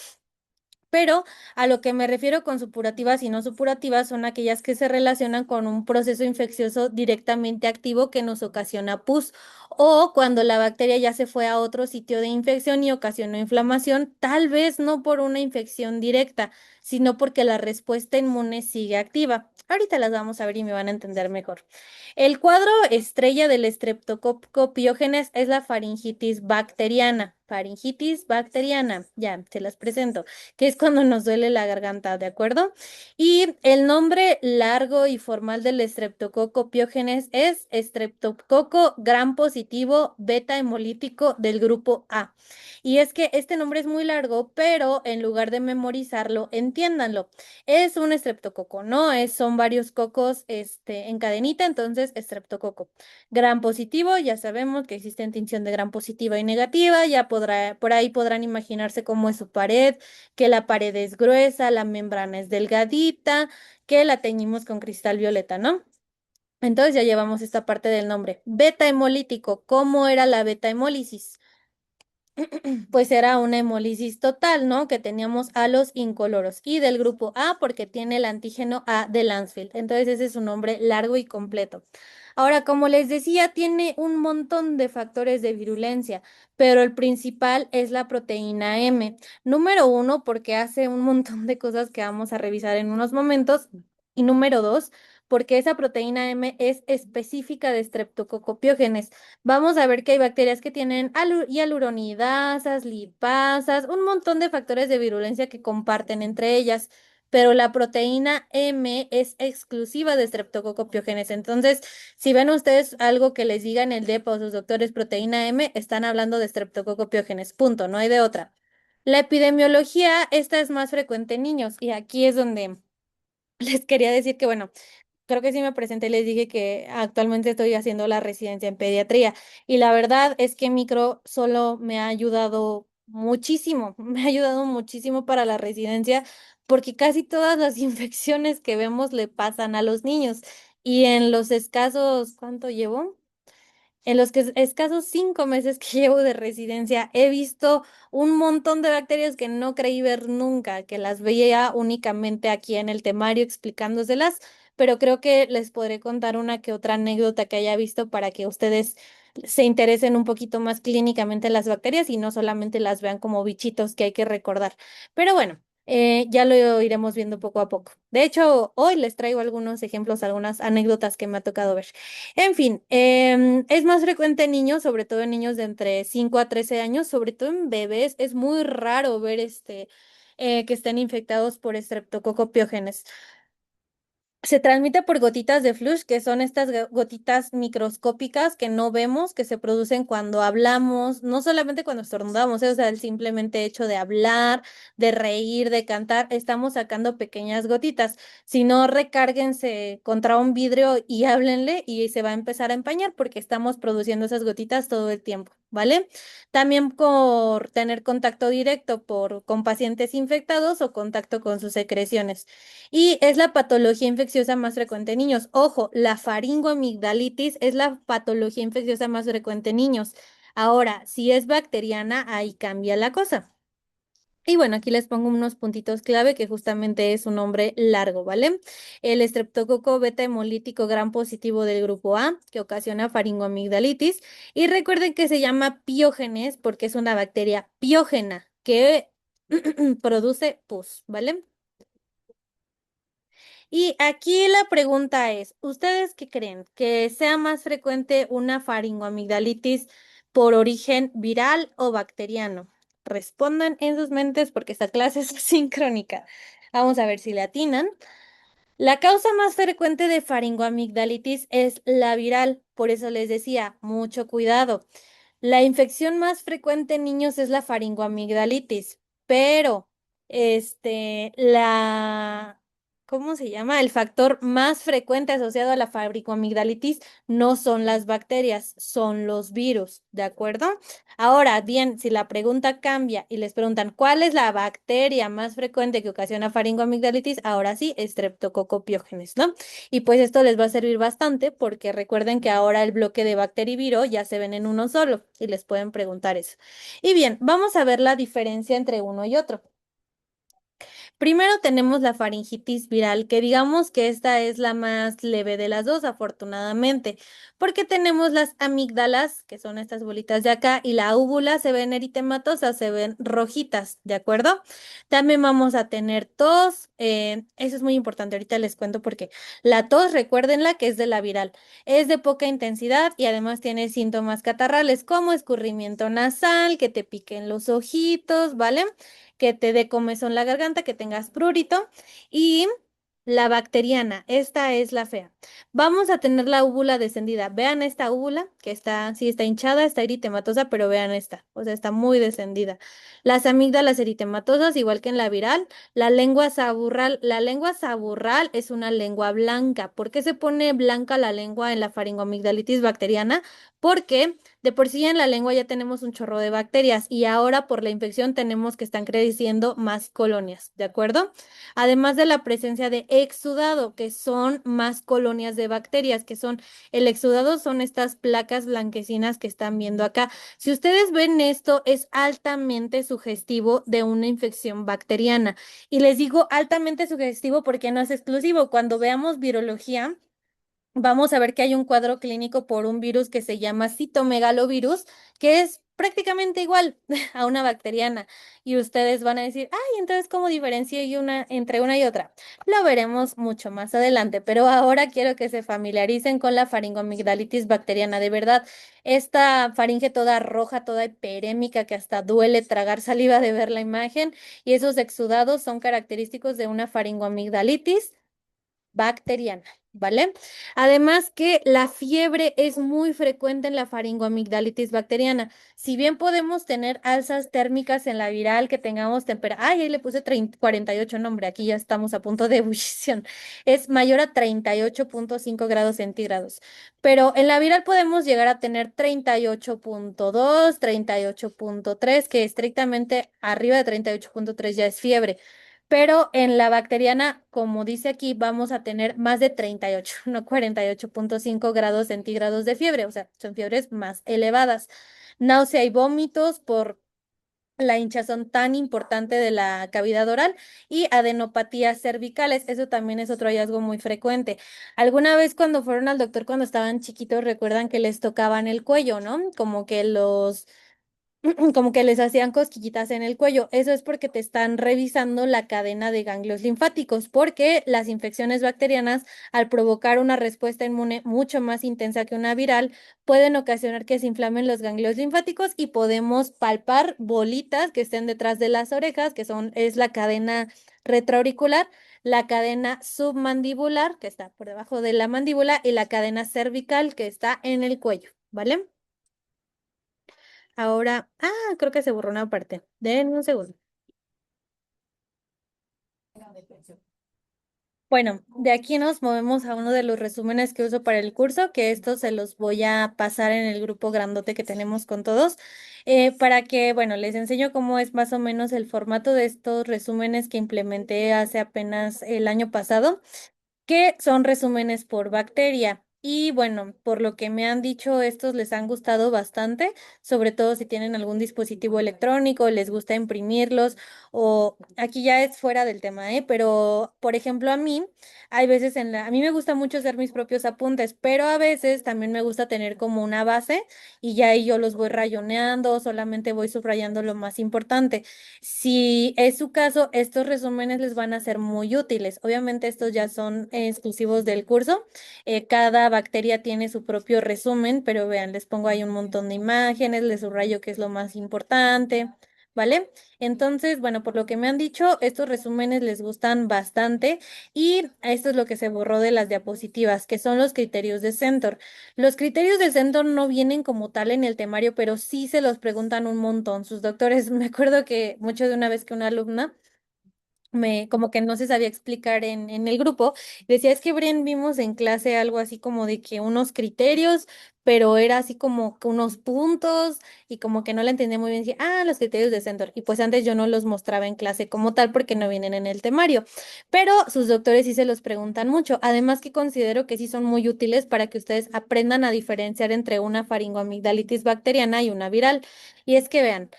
Pero a lo que me refiero con supurativas y no supurativas son aquellas que se relacionan con un proceso infeccioso directamente activo que nos ocasiona pus o cuando la bacteria ya se fue a otro sitio de infección y ocasionó inflamación, tal vez no por una infección directa, sino porque la respuesta inmune sigue activa. Ahorita las vamos a ver y me van a entender mejor. El cuadro estrella del estreptococo piógenes es la faringitis bacteriana. Faringitis bacteriana, ya, te las presento, que es cuando nos duele la garganta, ¿de acuerdo? Y el nombre largo y formal del estreptococo piógenes es estreptococo gram positivo beta hemolítico del grupo A. Y es que este nombre es muy largo, pero en lugar de memorizarlo, entiéndanlo. Es un estreptococo, ¿no? Son varios cocos, en cadenita, entonces estreptococo. Gran positivo, ya sabemos que existe tinción de gran positiva y negativa, ya por ahí podrán imaginarse cómo es su pared, que la pared es gruesa, la membrana es delgadita, que la teñimos con cristal violeta, ¿no? Entonces ya llevamos esta parte del nombre. Beta hemolítico, ¿cómo era la beta hemólisis? Pues era una hemólisis total, ¿no? Que teníamos a los incoloros y del grupo A porque tiene el antígeno A de Landsfield. Entonces ese es su nombre largo y completo. Ahora, como les decía, tiene un montón de factores de virulencia, pero el principal es la proteína M. Número uno, porque hace un montón de cosas que vamos a revisar en unos momentos. Y número dos, porque esa proteína M es específica de Streptococcus Vamos a ver que hay bacterias que tienen hialuronidasas, lipasas, un montón de factores de virulencia que comparten entre ellas, pero la proteína M es exclusiva de Streptococcus pyogenes. Entonces, si ven ustedes algo que les digan el DEPA o sus doctores proteína M, están hablando de Streptococcus pyogenes, punto, no hay de otra. La epidemiología, esta es más frecuente en niños y aquí es donde les quería decir que, bueno, creo que sí me presenté y les dije que actualmente estoy haciendo la residencia en pediatría y la verdad es que micro solo me ha ayudado muchísimo, me ha ayudado muchísimo para la residencia porque casi todas las infecciones que vemos le pasan a los niños y en los escasos, ¿cuánto llevo? En los que escasos 5 meses que llevo de residencia, he visto un montón de bacterias que no creí ver nunca, que las veía únicamente aquí en el temario explicándoselas, pero creo que les podré contar una que otra anécdota que haya visto para que ustedes se interesen un poquito más clínicamente en las bacterias y no solamente las vean como bichitos que hay que recordar. Pero bueno. Ya lo iremos viendo poco a poco. De hecho, hoy les traigo algunos ejemplos, algunas anécdotas que me ha tocado ver. En fin, es más frecuente en niños, sobre todo en niños de entre 5 a 13 años, sobre todo en bebés. Es muy raro ver que estén infectados por Streptococcus pyogenes. Se transmite por gotitas de flush, que son estas gotitas microscópicas que no vemos, que se producen cuando hablamos, no solamente cuando estornudamos, o sea, el simplemente hecho de hablar, de reír, de cantar, estamos sacando pequeñas gotitas. Si no, recárguense contra un vidrio y háblenle y se va a empezar a empañar porque estamos produciendo esas gotitas todo el tiempo, ¿vale? También por tener contacto directo con pacientes infectados o contacto con sus secreciones. Y es la patología infecciosa más frecuente en niños. Ojo, la faringoamigdalitis es la patología infecciosa más frecuente en niños. Ahora, si es bacteriana, ahí cambia la cosa. Y bueno, aquí les pongo unos puntitos clave que justamente es un nombre largo, ¿vale? El estreptococo beta hemolítico gran positivo del grupo A, que ocasiona faringoamigdalitis. Y recuerden que se llama piógenes porque es una bacteria piógena que produce pus, ¿vale? Y aquí la pregunta es, ¿ustedes qué creen? ¿Que sea más frecuente una faringoamigdalitis por origen viral o bacteriano? Respondan en sus mentes porque esta clase es sincrónica. Vamos a ver si le atinan. La causa más frecuente de faringoamigdalitis es la viral, por eso les decía, mucho cuidado. La infección más frecuente en niños es la faringoamigdalitis, pero la, ¿cómo se llama? El factor más frecuente asociado a la faringoamigdalitis no son las bacterias, son los virus, ¿de acuerdo? Ahora, bien, si la pregunta cambia y les preguntan cuál es la bacteria más frecuente que ocasiona faringoamigdalitis, ahora sí, Streptococcus pyogenes, ¿no? Y pues esto les va a servir bastante porque recuerden que ahora el bloque de bacteriviro ya se ven en uno solo y les pueden preguntar eso. Y bien, vamos a ver la diferencia entre uno y otro. Primero tenemos la faringitis viral, que digamos que esta es la más leve de las dos, afortunadamente, porque tenemos las amígdalas, que son estas bolitas de acá, y la úvula se ven eritematosas, se ven rojitas, ¿de acuerdo? También vamos a tener tos, eso es muy importante, ahorita les cuento porque la tos, recuérdenla que es de la viral, es de poca intensidad y además tiene síntomas catarrales como escurrimiento nasal, que te piquen los ojitos, ¿vale? Que te dé comezón la garganta, que tengas prurito y la bacteriana, esta es la fea. Vamos a tener la úvula descendida. Vean esta úvula, que está, sí está hinchada, está eritematosa, pero vean esta, o sea, está muy descendida. Las amígdalas eritematosas, igual que en la viral, la lengua saburral es una lengua blanca. ¿Por qué se pone blanca la lengua en la faringoamigdalitis bacteriana? Porque de por sí en la lengua ya tenemos un chorro de bacterias y ahora por la infección tenemos que están creciendo más colonias, ¿de acuerdo? Además de la presencia de exudado, que son más colonias de bacterias, que son, el exudado son estas placas blanquecinas que están viendo acá. Si ustedes ven esto, es altamente sugestivo de una infección bacteriana. Y les digo altamente sugestivo porque no es exclusivo. Cuando veamos virología, vamos a ver que hay un cuadro clínico por un virus que se llama citomegalovirus, que es prácticamente igual a una bacteriana. Y ustedes van a decir, ay, entonces, ¿cómo diferencia una, entre una y otra? Lo veremos mucho más adelante, pero ahora quiero que se familiaricen con la faringoamigdalitis bacteriana. De verdad, esta faringe toda roja, toda hiperémica, que hasta duele tragar saliva de ver la imagen, y esos exudados son característicos de una faringoamigdalitis bacteriana, ¿vale? Además que la fiebre es muy frecuente en la faringoamigdalitis bacteriana. Si bien podemos tener alzas térmicas en la viral, que tengamos temperatura, ay, ahí le puse 48, no, hombre, aquí ya estamos a punto de ebullición. Es mayor a 38,5 grados centígrados. Pero en la viral podemos llegar a tener 38,2, 38,3, que estrictamente arriba de 38,3 ya es fiebre. Pero en la bacteriana, como dice aquí, vamos a tener más de 38, no 48,5 grados centígrados de fiebre, o sea, son fiebres más elevadas. Náusea y vómitos por la hinchazón tan importante de la cavidad oral y adenopatías cervicales. Eso también es otro hallazgo muy frecuente. ¿Alguna vez cuando fueron al doctor cuando estaban chiquitos recuerdan que les tocaban el cuello, ¿no? Como que los como que les hacían cosquillitas en el cuello? Eso es porque te están revisando la cadena de ganglios linfáticos, porque las infecciones bacterianas, al provocar una respuesta inmune mucho más intensa que una viral, pueden ocasionar que se inflamen los ganglios linfáticos y podemos palpar bolitas que estén detrás de las orejas, que son, es la cadena retroauricular, la cadena submandibular, que está por debajo de la mandíbula, y la cadena cervical, que está en el cuello, ¿vale? Ahora, creo que se borró una parte. Denme un segundo. Bueno, de aquí nos movemos a uno de los resúmenes que uso para el curso, que estos se los voy a pasar en el grupo grandote que tenemos con todos, para que, bueno, les enseño cómo es más o menos el formato de estos resúmenes que implementé hace apenas el año pasado, que son resúmenes por bacteria. Y bueno, por lo que me han dicho, estos les han gustado bastante, sobre todo si tienen algún dispositivo electrónico, les gusta imprimirlos, o aquí ya es fuera del tema, ¿eh? Pero, por ejemplo, a mí, hay veces a mí me gusta mucho hacer mis propios apuntes, pero a veces también me gusta tener como una base y ya ahí yo los voy rayoneando, solamente voy subrayando lo más importante. Si es su caso, estos resúmenes les van a ser muy útiles. Obviamente estos ya son exclusivos del curso. Cada bacteria tiene su propio resumen, pero vean, les pongo ahí un montón de imágenes, les subrayo qué es lo más importante, ¿vale? Entonces, bueno, por lo que me han dicho, estos resúmenes les gustan bastante y esto es lo que se borró de las diapositivas, que son los criterios de Centor. Los criterios de Centor no vienen como tal en el temario, pero sí se los preguntan un montón. Sus doctores, me acuerdo que mucho de una vez que una alumna como que no se sabía explicar en el grupo. Decía, es que Bren vimos en clase algo así como de que unos criterios, pero era así como que unos puntos y como que no la entendía muy bien. Decía, los criterios de Centor. Y pues antes yo no los mostraba en clase como tal porque no vienen en el temario. Pero sus doctores sí se los preguntan mucho. Además que considero que sí son muy útiles para que ustedes aprendan a diferenciar entre una faringoamigdalitis bacteriana y una viral. Y es que vean.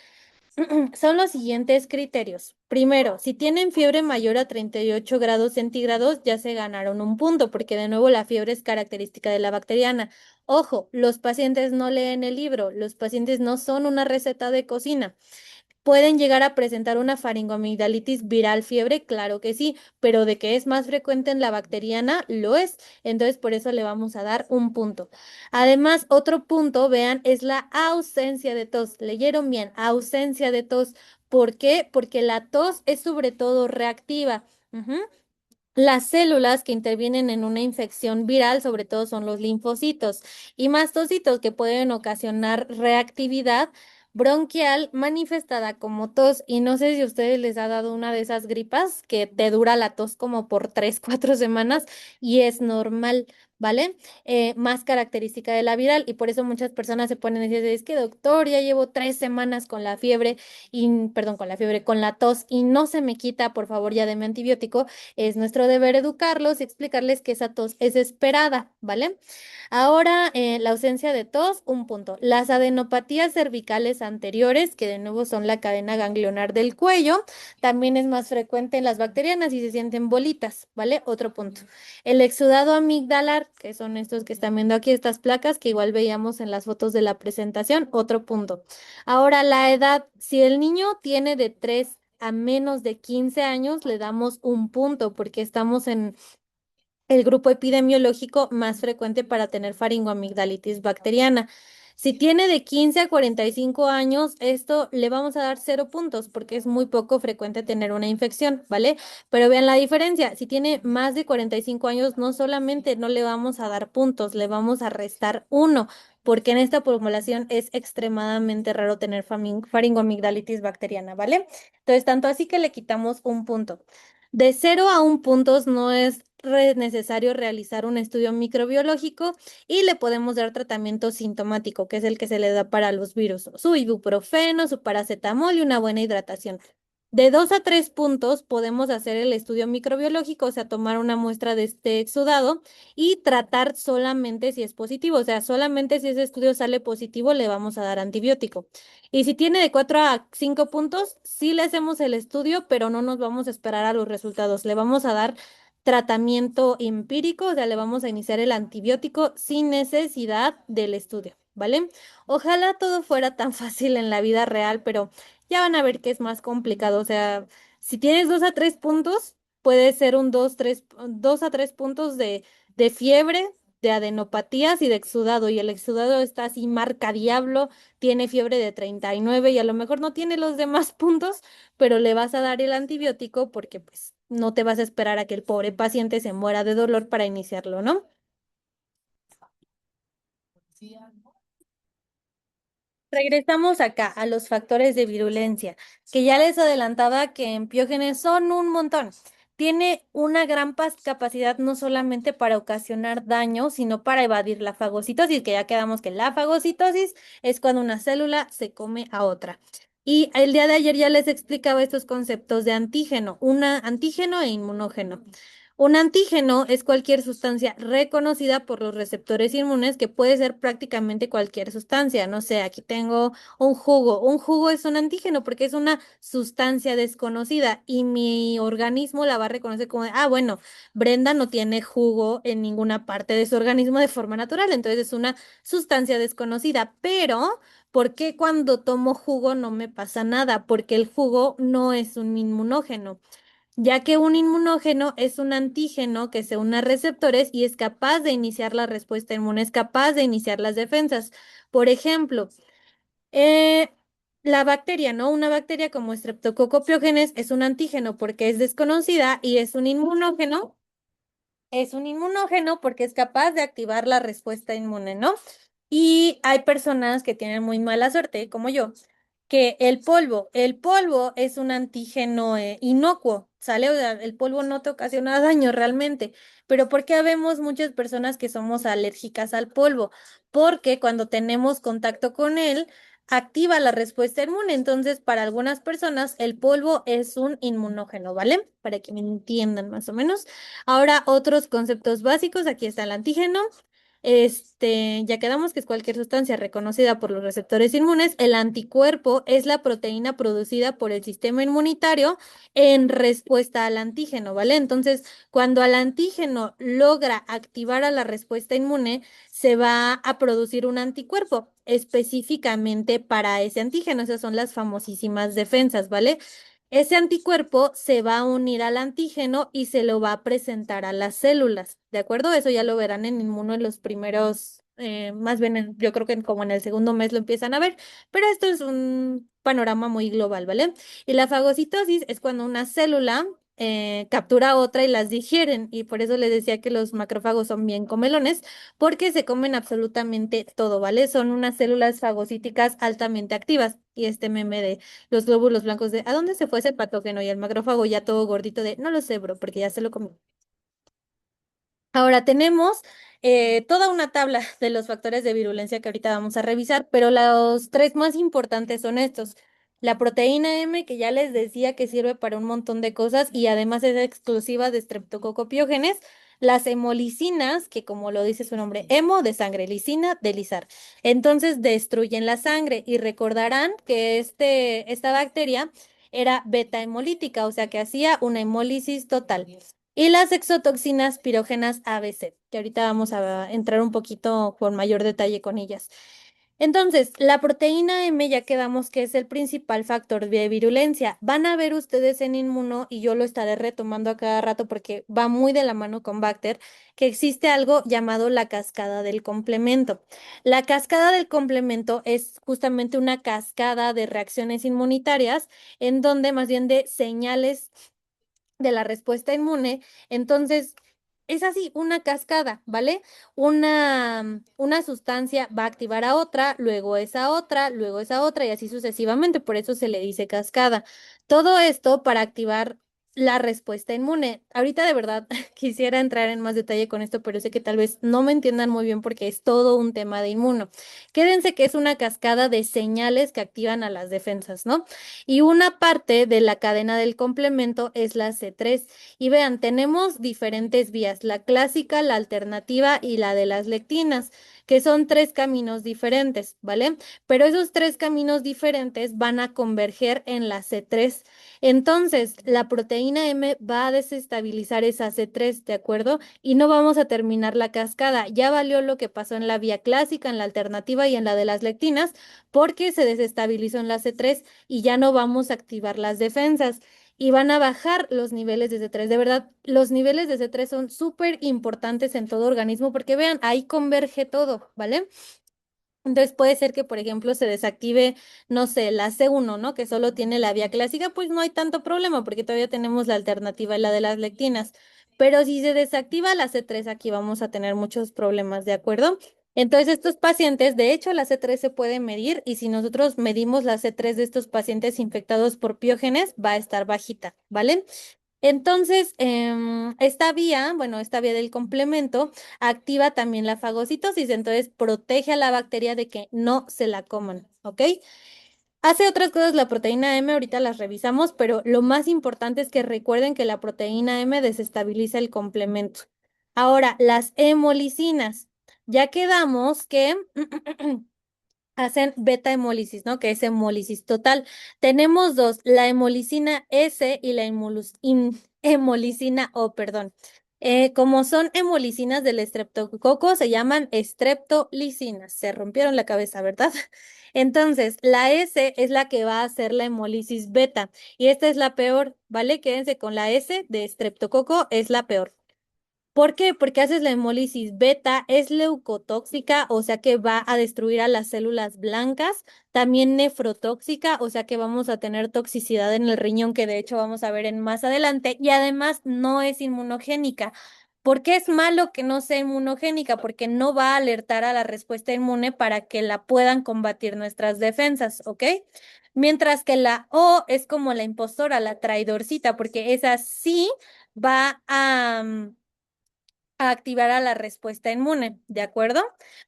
son los siguientes criterios. Primero, si tienen fiebre mayor a 38 grados centígrados, ya se ganaron un punto, porque de nuevo la fiebre es característica de la bacteriana. Ojo, los pacientes no leen el libro, los pacientes no son una receta de cocina. ¿Pueden llegar a presentar una faringoamigdalitis viral fiebre? Claro que sí, pero de que es más frecuente en la bacteriana, lo es. Entonces, por eso le vamos a dar un punto. Además, otro punto, vean, es la ausencia de tos. ¿Leyeron bien? Ausencia de tos. ¿Por qué? Porque la tos es sobre todo reactiva. Ujú. Las células que intervienen en una infección viral, sobre todo, son los linfocitos y mastocitos que pueden ocasionar reactividad bronquial manifestada como tos. Y no sé si a ustedes les ha dado una de esas gripas que te dura la tos como por 3, 4 semanas y es normal, ¿vale? Más característica de la viral y por eso muchas personas se ponen a decir, es que doctor, ya llevo 3 semanas con la fiebre y, perdón, con la fiebre, con la tos y no se me quita, por favor, ya deme antibiótico. Es nuestro deber educarlos y explicarles que esa tos es esperada, ¿vale? Ahora, la ausencia de tos, un punto. Las adenopatías cervicales anteriores, que de nuevo son la cadena ganglionar del cuello, también es más frecuente en las bacterianas y se sienten bolitas, ¿vale? Otro punto. El exudado amigdalar, que son estos que están viendo aquí, estas placas que igual veíamos en las fotos de la presentación, otro punto. Ahora, la edad, si el niño tiene de 3 a menos de 15 años, le damos un punto porque estamos en el grupo epidemiológico más frecuente para tener faringoamigdalitis bacteriana. Si tiene de 15 a 45 años, esto le vamos a dar 0 puntos porque es muy poco frecuente tener una infección, ¿vale? Pero vean la diferencia. Si tiene más de 45 años, no solamente no le vamos a dar puntos, le vamos a restar 1, porque en esta población es extremadamente raro tener faringoamigdalitis bacteriana, ¿vale? Entonces, tanto así que le quitamos un punto. De 0 a 1 puntos no es necesario realizar un estudio microbiológico y le podemos dar tratamiento sintomático, que es el que se le da para los virus, su ibuprofeno, su paracetamol y una buena hidratación. De 2 a 3 puntos podemos hacer el estudio microbiológico, o sea, tomar una muestra de este exudado y tratar solamente si es positivo, o sea, solamente si ese estudio sale positivo le vamos a dar antibiótico. Y si tiene de 4 a 5 puntos, sí le hacemos el estudio, pero no nos vamos a esperar a los resultados. Le vamos a dar tratamiento empírico, o sea, le vamos a iniciar el antibiótico sin necesidad del estudio, ¿vale? Ojalá todo fuera tan fácil en la vida real, pero ya van a ver que es más complicado. O sea, si tienes 2 a 3 puntos, puede ser un 2 a 3 puntos de fiebre, de adenopatías y de exudado. Y el exudado está así marca diablo, tiene fiebre de 39 y a lo mejor no tiene los demás puntos, pero le vas a dar el antibiótico porque pues no te vas a esperar a que el pobre paciente se muera de dolor para iniciarlo, ¿no? Regresamos acá a los factores de virulencia, que ya les adelantaba que en Piógenes son un montón. Tiene una gran capacidad no solamente para ocasionar daño, sino para evadir la fagocitosis, que ya quedamos que la fagocitosis es cuando una célula se come a otra. Y el día de ayer ya les explicaba estos conceptos de antígeno, una antígeno e inmunógeno. Un antígeno es cualquier sustancia reconocida por los receptores inmunes, que puede ser prácticamente cualquier sustancia. No sé, aquí tengo un jugo. Un jugo es un antígeno porque es una sustancia desconocida y mi organismo la va a reconocer como, bueno, Brenda no tiene jugo en ninguna parte de su organismo de forma natural, entonces es una sustancia desconocida. Pero, ¿por qué cuando tomo jugo no me pasa nada? Porque el jugo no es un inmunógeno, ya que un inmunógeno es un antígeno que se une a receptores y es capaz de iniciar la respuesta inmune, es capaz de iniciar las defensas. Por ejemplo, eh, la bacteria, ¿no? Una bacteria como Streptococcus pyogenes es un antígeno porque es desconocida y es un inmunógeno porque es capaz de activar la respuesta inmune, ¿no? Y hay personas que tienen muy mala suerte, como yo, que el polvo es un antígeno inocuo, ¿sale? O sea, el polvo no te ocasiona daño realmente, pero ¿por qué habemos muchas personas que somos alérgicas al polvo? Porque cuando tenemos contacto con él, activa la respuesta inmune. Entonces, para algunas personas, el polvo es un inmunógeno, ¿vale? Para que me entiendan más o menos. Ahora, otros conceptos básicos. Aquí está el antígeno. ya quedamos que es cualquier sustancia reconocida por los receptores inmunes. El anticuerpo es la proteína producida por el sistema inmunitario en respuesta al antígeno, ¿vale? Entonces, cuando al antígeno logra activar a la respuesta inmune, se va a producir un anticuerpo específicamente para ese antígeno. Esas son las famosísimas defensas, ¿vale? Ese anticuerpo se va a unir al antígeno y se lo va a presentar a las células, ¿de acuerdo? Eso ya lo verán en inmuno en los primeros, más bien yo creo que como en el segundo mes lo empiezan a ver, pero esto es un panorama muy global, ¿vale? Y la fagocitosis es cuando una célula captura a otra y las digieren, y por eso les decía que los macrófagos son bien comelones, porque se comen absolutamente todo, ¿vale? Son unas células fagocíticas altamente activas. Y este meme de los glóbulos blancos de ¿a dónde se fue ese patógeno? Y el macrófago ya todo gordito de no lo sé, bro, porque ya se lo comió. Ahora tenemos toda una tabla de los factores de virulencia que ahorita vamos a revisar, pero los tres más importantes son estos. La proteína M, que ya les decía que sirve para un montón de cosas y además es exclusiva de Streptococcus. Las hemolicinas, que como lo dice su nombre, hemo de sangre, lisina de lisar. Entonces destruyen la sangre y recordarán que esta bacteria era beta hemolítica, o sea que hacía una hemólisis total. Y las exotoxinas pirógenas ABC, que ahorita vamos a entrar un poquito con mayor detalle con ellas. Entonces, la proteína M ya quedamos que es el principal factor de virulencia. Van a ver ustedes en Inmuno, y yo lo estaré retomando a cada rato porque va muy de la mano con Bacter, que existe algo llamado la cascada del complemento. La cascada del complemento es justamente una cascada de reacciones inmunitarias en donde más bien de señales de la respuesta inmune. Entonces, es así, una cascada, ¿vale? Una sustancia va a activar a otra, luego esa otra, luego esa otra y así sucesivamente. Por eso se le dice cascada. Todo esto para activar la respuesta inmune. Ahorita de verdad quisiera entrar en más detalle con esto, pero sé que tal vez no me entiendan muy bien porque es todo un tema de inmuno. Quédense que es una cascada de señales que activan a las defensas, ¿no? Y una parte de la cadena del complemento es la C3. Y vean, tenemos diferentes vías, la clásica, la alternativa y la de las lectinas, que son tres caminos diferentes, ¿vale? Pero esos tres caminos diferentes van a converger en la C3. Entonces, la proteína M va a desestabilizar esa C3, ¿de acuerdo? Y no vamos a terminar la cascada. Ya valió lo que pasó en la vía clásica, en la alternativa y en la de las lectinas, porque se desestabilizó en la C3 y ya no vamos a activar las defensas y van a bajar los niveles de C3. De verdad, los niveles de C3 son súper importantes en todo organismo porque vean, ahí converge todo, ¿vale? Entonces puede ser que, por ejemplo, se desactive, no sé, la C1, ¿no? Que solo tiene la vía clásica, pues no hay tanto problema porque todavía tenemos la alternativa y la de las lectinas. Pero si se desactiva la C3, aquí vamos a tener muchos problemas, ¿de acuerdo? Entonces, estos pacientes, de hecho, la C3 se puede medir y si nosotros medimos la C3 de estos pacientes infectados por piógenes, va a estar bajita, ¿vale? Entonces, esta vía del complemento activa también la fagocitosis, entonces protege a la bacteria de que no se la coman, ¿ok? Hace otras cosas la proteína M, ahorita las revisamos, pero lo más importante es que recuerden que la proteína M desestabiliza el complemento. Ahora, las hemolicinas. Ya quedamos que hacen beta hemólisis, ¿no? Que es hemólisis total. Tenemos dos, la hemolicina S y la hemolicina O, perdón. Como son hemolicinas del estreptococo, se llaman estreptolicinas. Se rompieron la cabeza, ¿verdad? Entonces, la S es la que va a hacer la hemólisis beta y esta es la peor, ¿vale? Quédense con la S de estreptococo, es la peor. ¿Por qué? Porque haces la hemólisis beta, es leucotóxica, o sea que va a destruir a las células blancas, también nefrotóxica, o sea que vamos a tener toxicidad en el riñón, que de hecho vamos a ver en más adelante, y además no es inmunogénica. ¿Por qué es malo que no sea inmunogénica? Porque no va a alertar a la respuesta inmune para que la puedan combatir nuestras defensas, ¿ok? Mientras que la O es como la impostora, la traidorcita, porque esa sí va a activar a la respuesta inmune, ¿de acuerdo?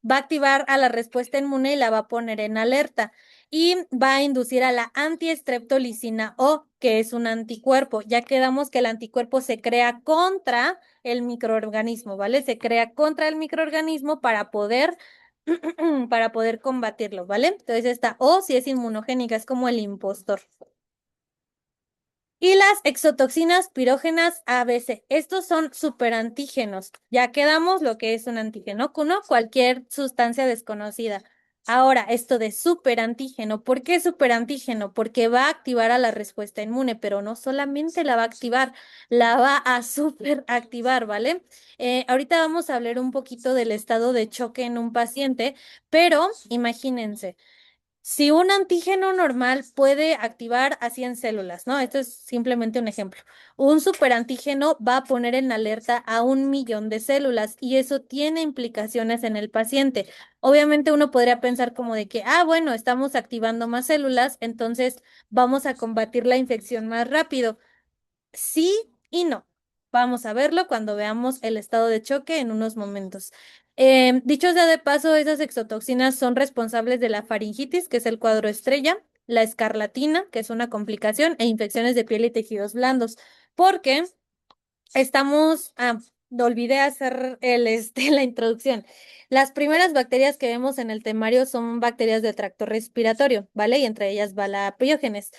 Va a activar a la respuesta inmune y la va a poner en alerta y va a inducir a la antiestreptolicina O, que es un anticuerpo. Ya quedamos que el anticuerpo se crea contra el microorganismo, ¿vale? Se crea contra el microorganismo para poder combatirlo, ¿vale? Entonces esta O sí es inmunogénica, es como el impostor. Y las exotoxinas pirógenas ABC. Estos son superantígenos. Ya quedamos lo que es un antígeno, ¿no? Cualquier sustancia desconocida. Ahora, esto de superantígeno. ¿Por qué superantígeno? Porque va a activar a la respuesta inmune, pero no solamente la va a activar, la va a superactivar, ¿vale? Ahorita vamos a hablar un poquito del estado de choque en un paciente, pero imagínense. Si un antígeno normal puede activar a 100 células, ¿no? Esto es simplemente un ejemplo. Un superantígeno va a poner en alerta a 1 millón de células y eso tiene implicaciones en el paciente. Obviamente uno podría pensar como de que, bueno, estamos activando más células, entonces vamos a combatir la infección más rápido. Sí y no. Vamos a verlo cuando veamos el estado de choque en unos momentos. Dicho sea de paso, esas exotoxinas son responsables de la faringitis, que es el cuadro estrella, la escarlatina, que es una complicación, e infecciones de piel y tejidos blandos, porque olvidé hacer la introducción. Las primeras bacterias que vemos en el temario son bacterias de tracto respiratorio, ¿vale? Y entre ellas va la piógenes.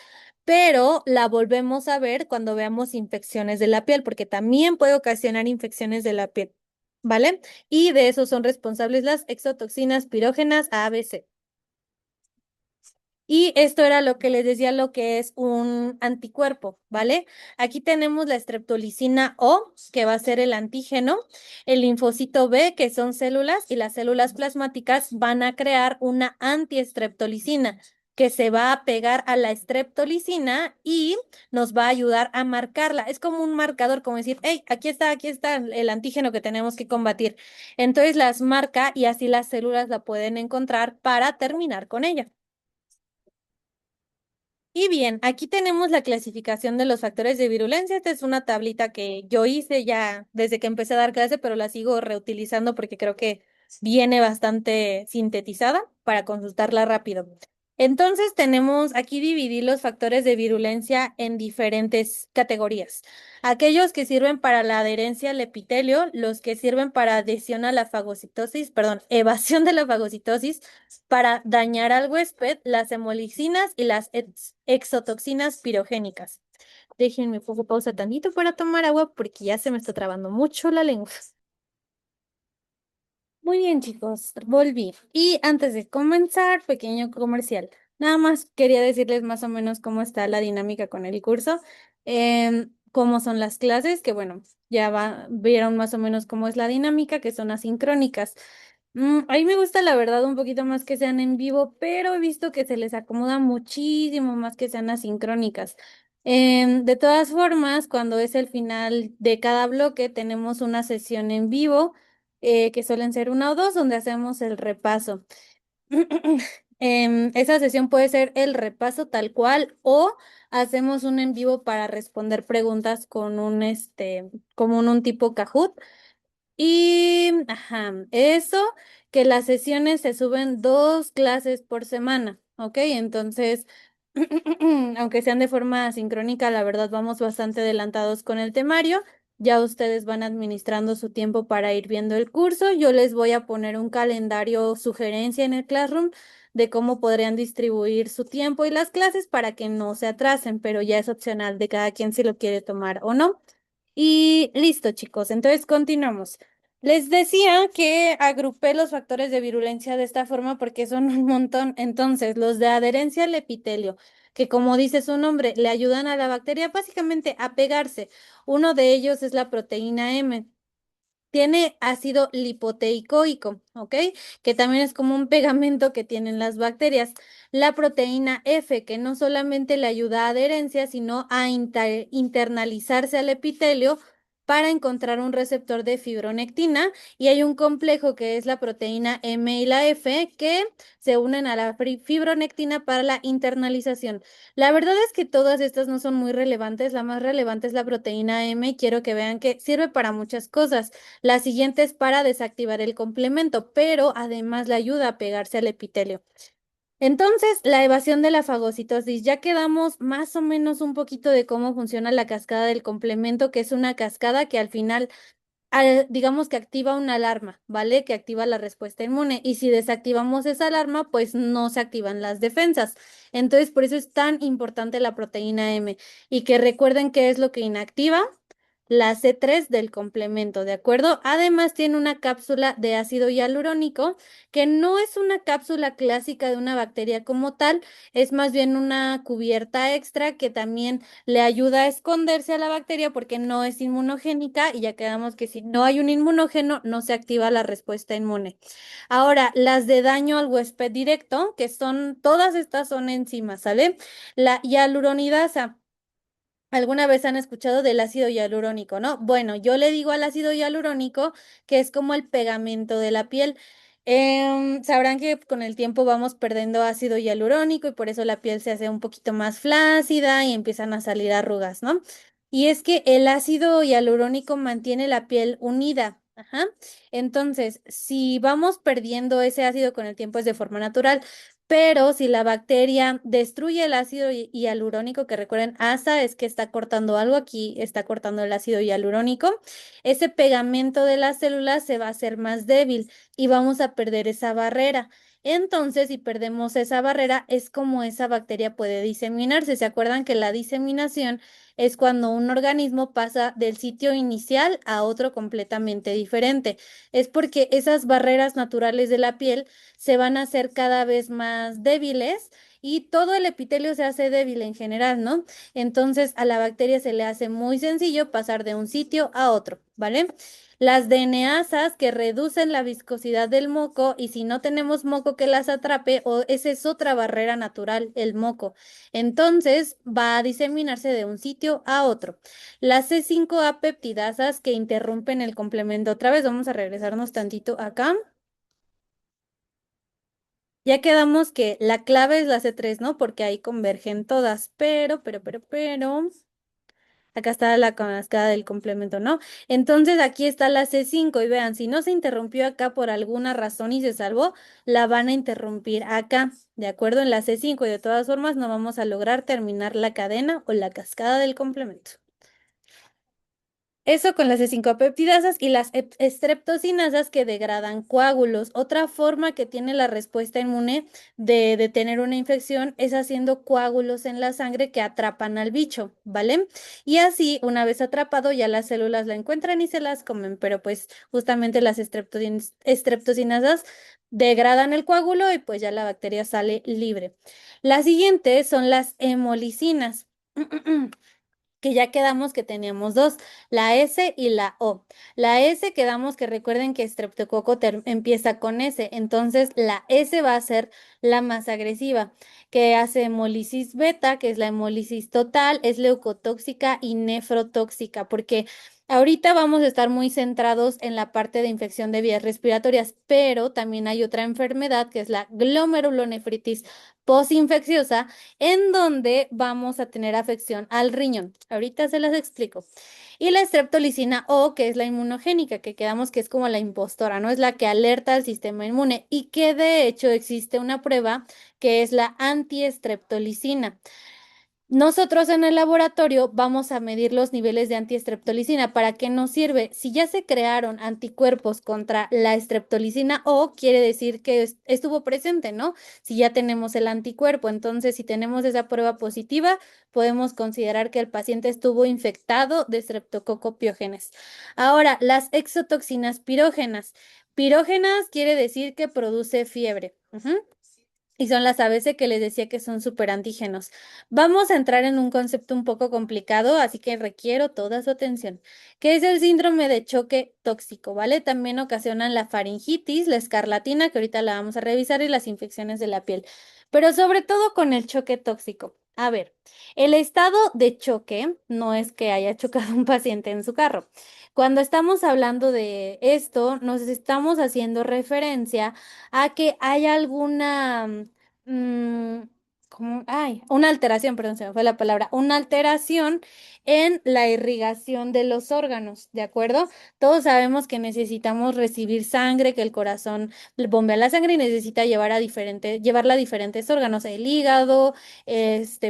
Pero la volvemos a ver cuando veamos infecciones de la piel, porque también puede ocasionar infecciones de la piel, ¿vale? Y de eso son responsables las exotoxinas pirógenas A, B, C. Y esto era lo que les decía, lo que es un anticuerpo, ¿vale? Aquí tenemos la streptolicina O, que va a ser el antígeno, el linfocito B, que son células, y las células plasmáticas van a crear una antiestreptolicina, que se va a pegar a la streptolicina y nos va a ayudar a marcarla. Es como un marcador, como decir, hey, aquí está el antígeno que tenemos que combatir. Entonces las marca y así las células la pueden encontrar para terminar con ella. Y bien, aquí tenemos la clasificación de los factores de virulencia. Esta es una tablita que yo hice ya desde que empecé a dar clase, pero la sigo reutilizando porque creo que viene bastante sintetizada para consultarla rápido. Entonces tenemos aquí dividir los factores de virulencia en diferentes categorías. Aquellos que sirven para la adherencia al epitelio, los que sirven para adhesión a la fagocitosis, perdón, evasión de la fagocitosis, para dañar al huésped, las hemolicinas y las exotoxinas pirogénicas. Déjenme pongo pausa tantito para tomar agua porque ya se me está trabando mucho la lengua. Muy bien, chicos, volví. Y antes de comenzar, pequeño comercial. Nada más quería decirles más o menos cómo está la dinámica con el curso, cómo son las clases, que bueno, vieron más o menos cómo es la dinámica, que son asincrónicas. A mí me gusta la verdad un poquito más que sean en vivo, pero he visto que se les acomoda muchísimo más que sean asincrónicas. De todas formas, cuando es el final de cada bloque, tenemos una sesión en vivo que suelen ser una o dos, donde hacemos el repaso. Esa sesión puede ser el repaso tal cual o hacemos un en vivo para responder preguntas con como un tipo Kahoot. Y, ajá, eso, que las sesiones se suben 2 clases por semana, ¿ok? Entonces, aunque sean de forma sincrónica, la verdad vamos bastante adelantados con el temario. Ya ustedes van administrando su tiempo para ir viendo el curso. Yo les voy a poner un calendario sugerencia en el Classroom de cómo podrían distribuir su tiempo y las clases para que no se atrasen, pero ya es opcional de cada quien si lo quiere tomar o no. Y listo, chicos. Entonces continuamos. Les decía que agrupé los factores de virulencia de esta forma porque son un montón. Entonces, los de adherencia al epitelio, que como dice su nombre, le ayudan a la bacteria básicamente a pegarse. Uno de ellos es la proteína M. Tiene ácido lipoteicoico, ¿ok? Que también es como un pegamento que tienen las bacterias. La proteína F, que no solamente le ayuda a adherencia, sino a internalizarse al epitelio para encontrar un receptor de fibronectina y hay un complejo que es la proteína M y la F que se unen a la fibronectina para la internalización. La verdad es que todas estas no son muy relevantes. La más relevante es la proteína M y quiero que vean que sirve para muchas cosas. La siguiente es para desactivar el complemento, pero además le ayuda a pegarse al epitelio. Entonces, la evasión de la fagocitosis, ya quedamos más o menos un poquito de cómo funciona la cascada del complemento, que es una cascada que al final digamos que activa una alarma, ¿vale? Que activa la respuesta inmune. Y si desactivamos esa alarma, pues no se activan las defensas. Entonces, por eso es tan importante la proteína M. Y que recuerden qué es lo que inactiva. La C3 del complemento, ¿de acuerdo? Además tiene una cápsula de ácido hialurónico, que no es una cápsula clásica de una bacteria como tal, es más bien una cubierta extra que también le ayuda a esconderse a la bacteria porque no es inmunogénica y ya quedamos que si no hay un inmunógeno no se activa la respuesta inmune. Ahora, las de daño al huésped directo, que son, todas estas son enzimas, ¿sale? La hialuronidasa. ¿Alguna vez han escuchado del ácido hialurónico, no? Bueno, yo le digo al ácido hialurónico que es como el pegamento de la piel. Sabrán que con el tiempo vamos perdiendo ácido hialurónico y por eso la piel se hace un poquito más flácida y empiezan a salir arrugas, ¿no? Y es que el ácido hialurónico mantiene la piel unida. Ajá. Entonces, si vamos perdiendo ese ácido con el tiempo es de forma natural, pero si la bacteria destruye el ácido hialurónico, que recuerden, ASA es que está cortando algo aquí, está cortando el ácido hialurónico, ese pegamento de las células se va a hacer más débil y vamos a perder esa barrera. Entonces, si perdemos esa barrera, es como esa bacteria puede diseminarse. ¿Se acuerdan que la diseminación es cuando un organismo pasa del sitio inicial a otro completamente diferente? Es porque esas barreras naturales de la piel se van a hacer cada vez más débiles y todo el epitelio se hace débil en general, ¿no? Entonces a la bacteria se le hace muy sencillo pasar de un sitio a otro, ¿vale? Las DNAsas que reducen la viscosidad del moco y si no tenemos moco que las atrape, o esa es otra barrera natural, el moco. Entonces va a diseminarse de un sitio a otro. Las C5A peptidasas que interrumpen el complemento. Otra vez vamos a regresarnos tantito acá. Ya quedamos que la clave es la C3, ¿no? Porque ahí convergen todas, pero, acá está la cascada del complemento, ¿no? Entonces aquí está la C5 y vean, si no se interrumpió acá por alguna razón y se salvó, la van a interrumpir acá, ¿de acuerdo? En la C5 y de todas formas no vamos a lograr terminar la cadena o la cascada del complemento. Eso con las C5-peptidasas y las estreptocinasas que degradan coágulos. Otra forma que tiene la respuesta inmune de detener una infección es haciendo coágulos en la sangre que atrapan al bicho, ¿vale? Y así, una vez atrapado, ya las células la encuentran y se las comen, pero pues justamente las estreptocinasas degradan el coágulo y pues ya la bacteria sale libre. Las siguientes son las hemolicinas. Que ya quedamos que teníamos dos, la S y la O. La S quedamos que recuerden que Streptococo empieza con S, entonces la S va a ser la más agresiva, que hace hemólisis beta, que es la hemólisis total, es leucotóxica y nefrotóxica, porque ahorita vamos a estar muy centrados en la parte de infección de vías respiratorias, pero también hay otra enfermedad que es la glomerulonefritis postinfecciosa en donde vamos a tener afección al riñón. Ahorita se las explico. Y la streptolicina O, que es la inmunogénica, que quedamos que es como la impostora, ¿no? Es la que alerta al sistema inmune y que de hecho existe una prueba que es la antiestreptolicina. Nosotros en el laboratorio vamos a medir los niveles de antiestreptolicina. ¿Para qué nos sirve? Si ya se crearon anticuerpos contra la estreptolicina O, quiere decir que estuvo presente, ¿no? Si ya tenemos el anticuerpo, entonces si tenemos esa prueba positiva, podemos considerar que el paciente estuvo infectado de Streptococcus pyogenes. Ahora, las exotoxinas pirógenas. Pirógenas quiere decir que produce fiebre. Y son las ABC que les decía que son superantígenos. Vamos a entrar en un concepto un poco complicado, así que requiero toda su atención, que es el síndrome de choque tóxico, ¿vale? También ocasionan la faringitis, la escarlatina, que ahorita la vamos a revisar, y las infecciones de la piel, pero sobre todo con el choque tóxico. A ver, el estado de choque no es que haya chocado un paciente en su carro. Cuando estamos hablando de esto, nos estamos haciendo referencia a que hay alguna, una alteración, perdón, se me fue la palabra, una alteración en la irrigación de los órganos, ¿de acuerdo? Todos sabemos que necesitamos recibir sangre, que el corazón bombea la sangre y necesita llevarla a diferentes órganos, el hígado,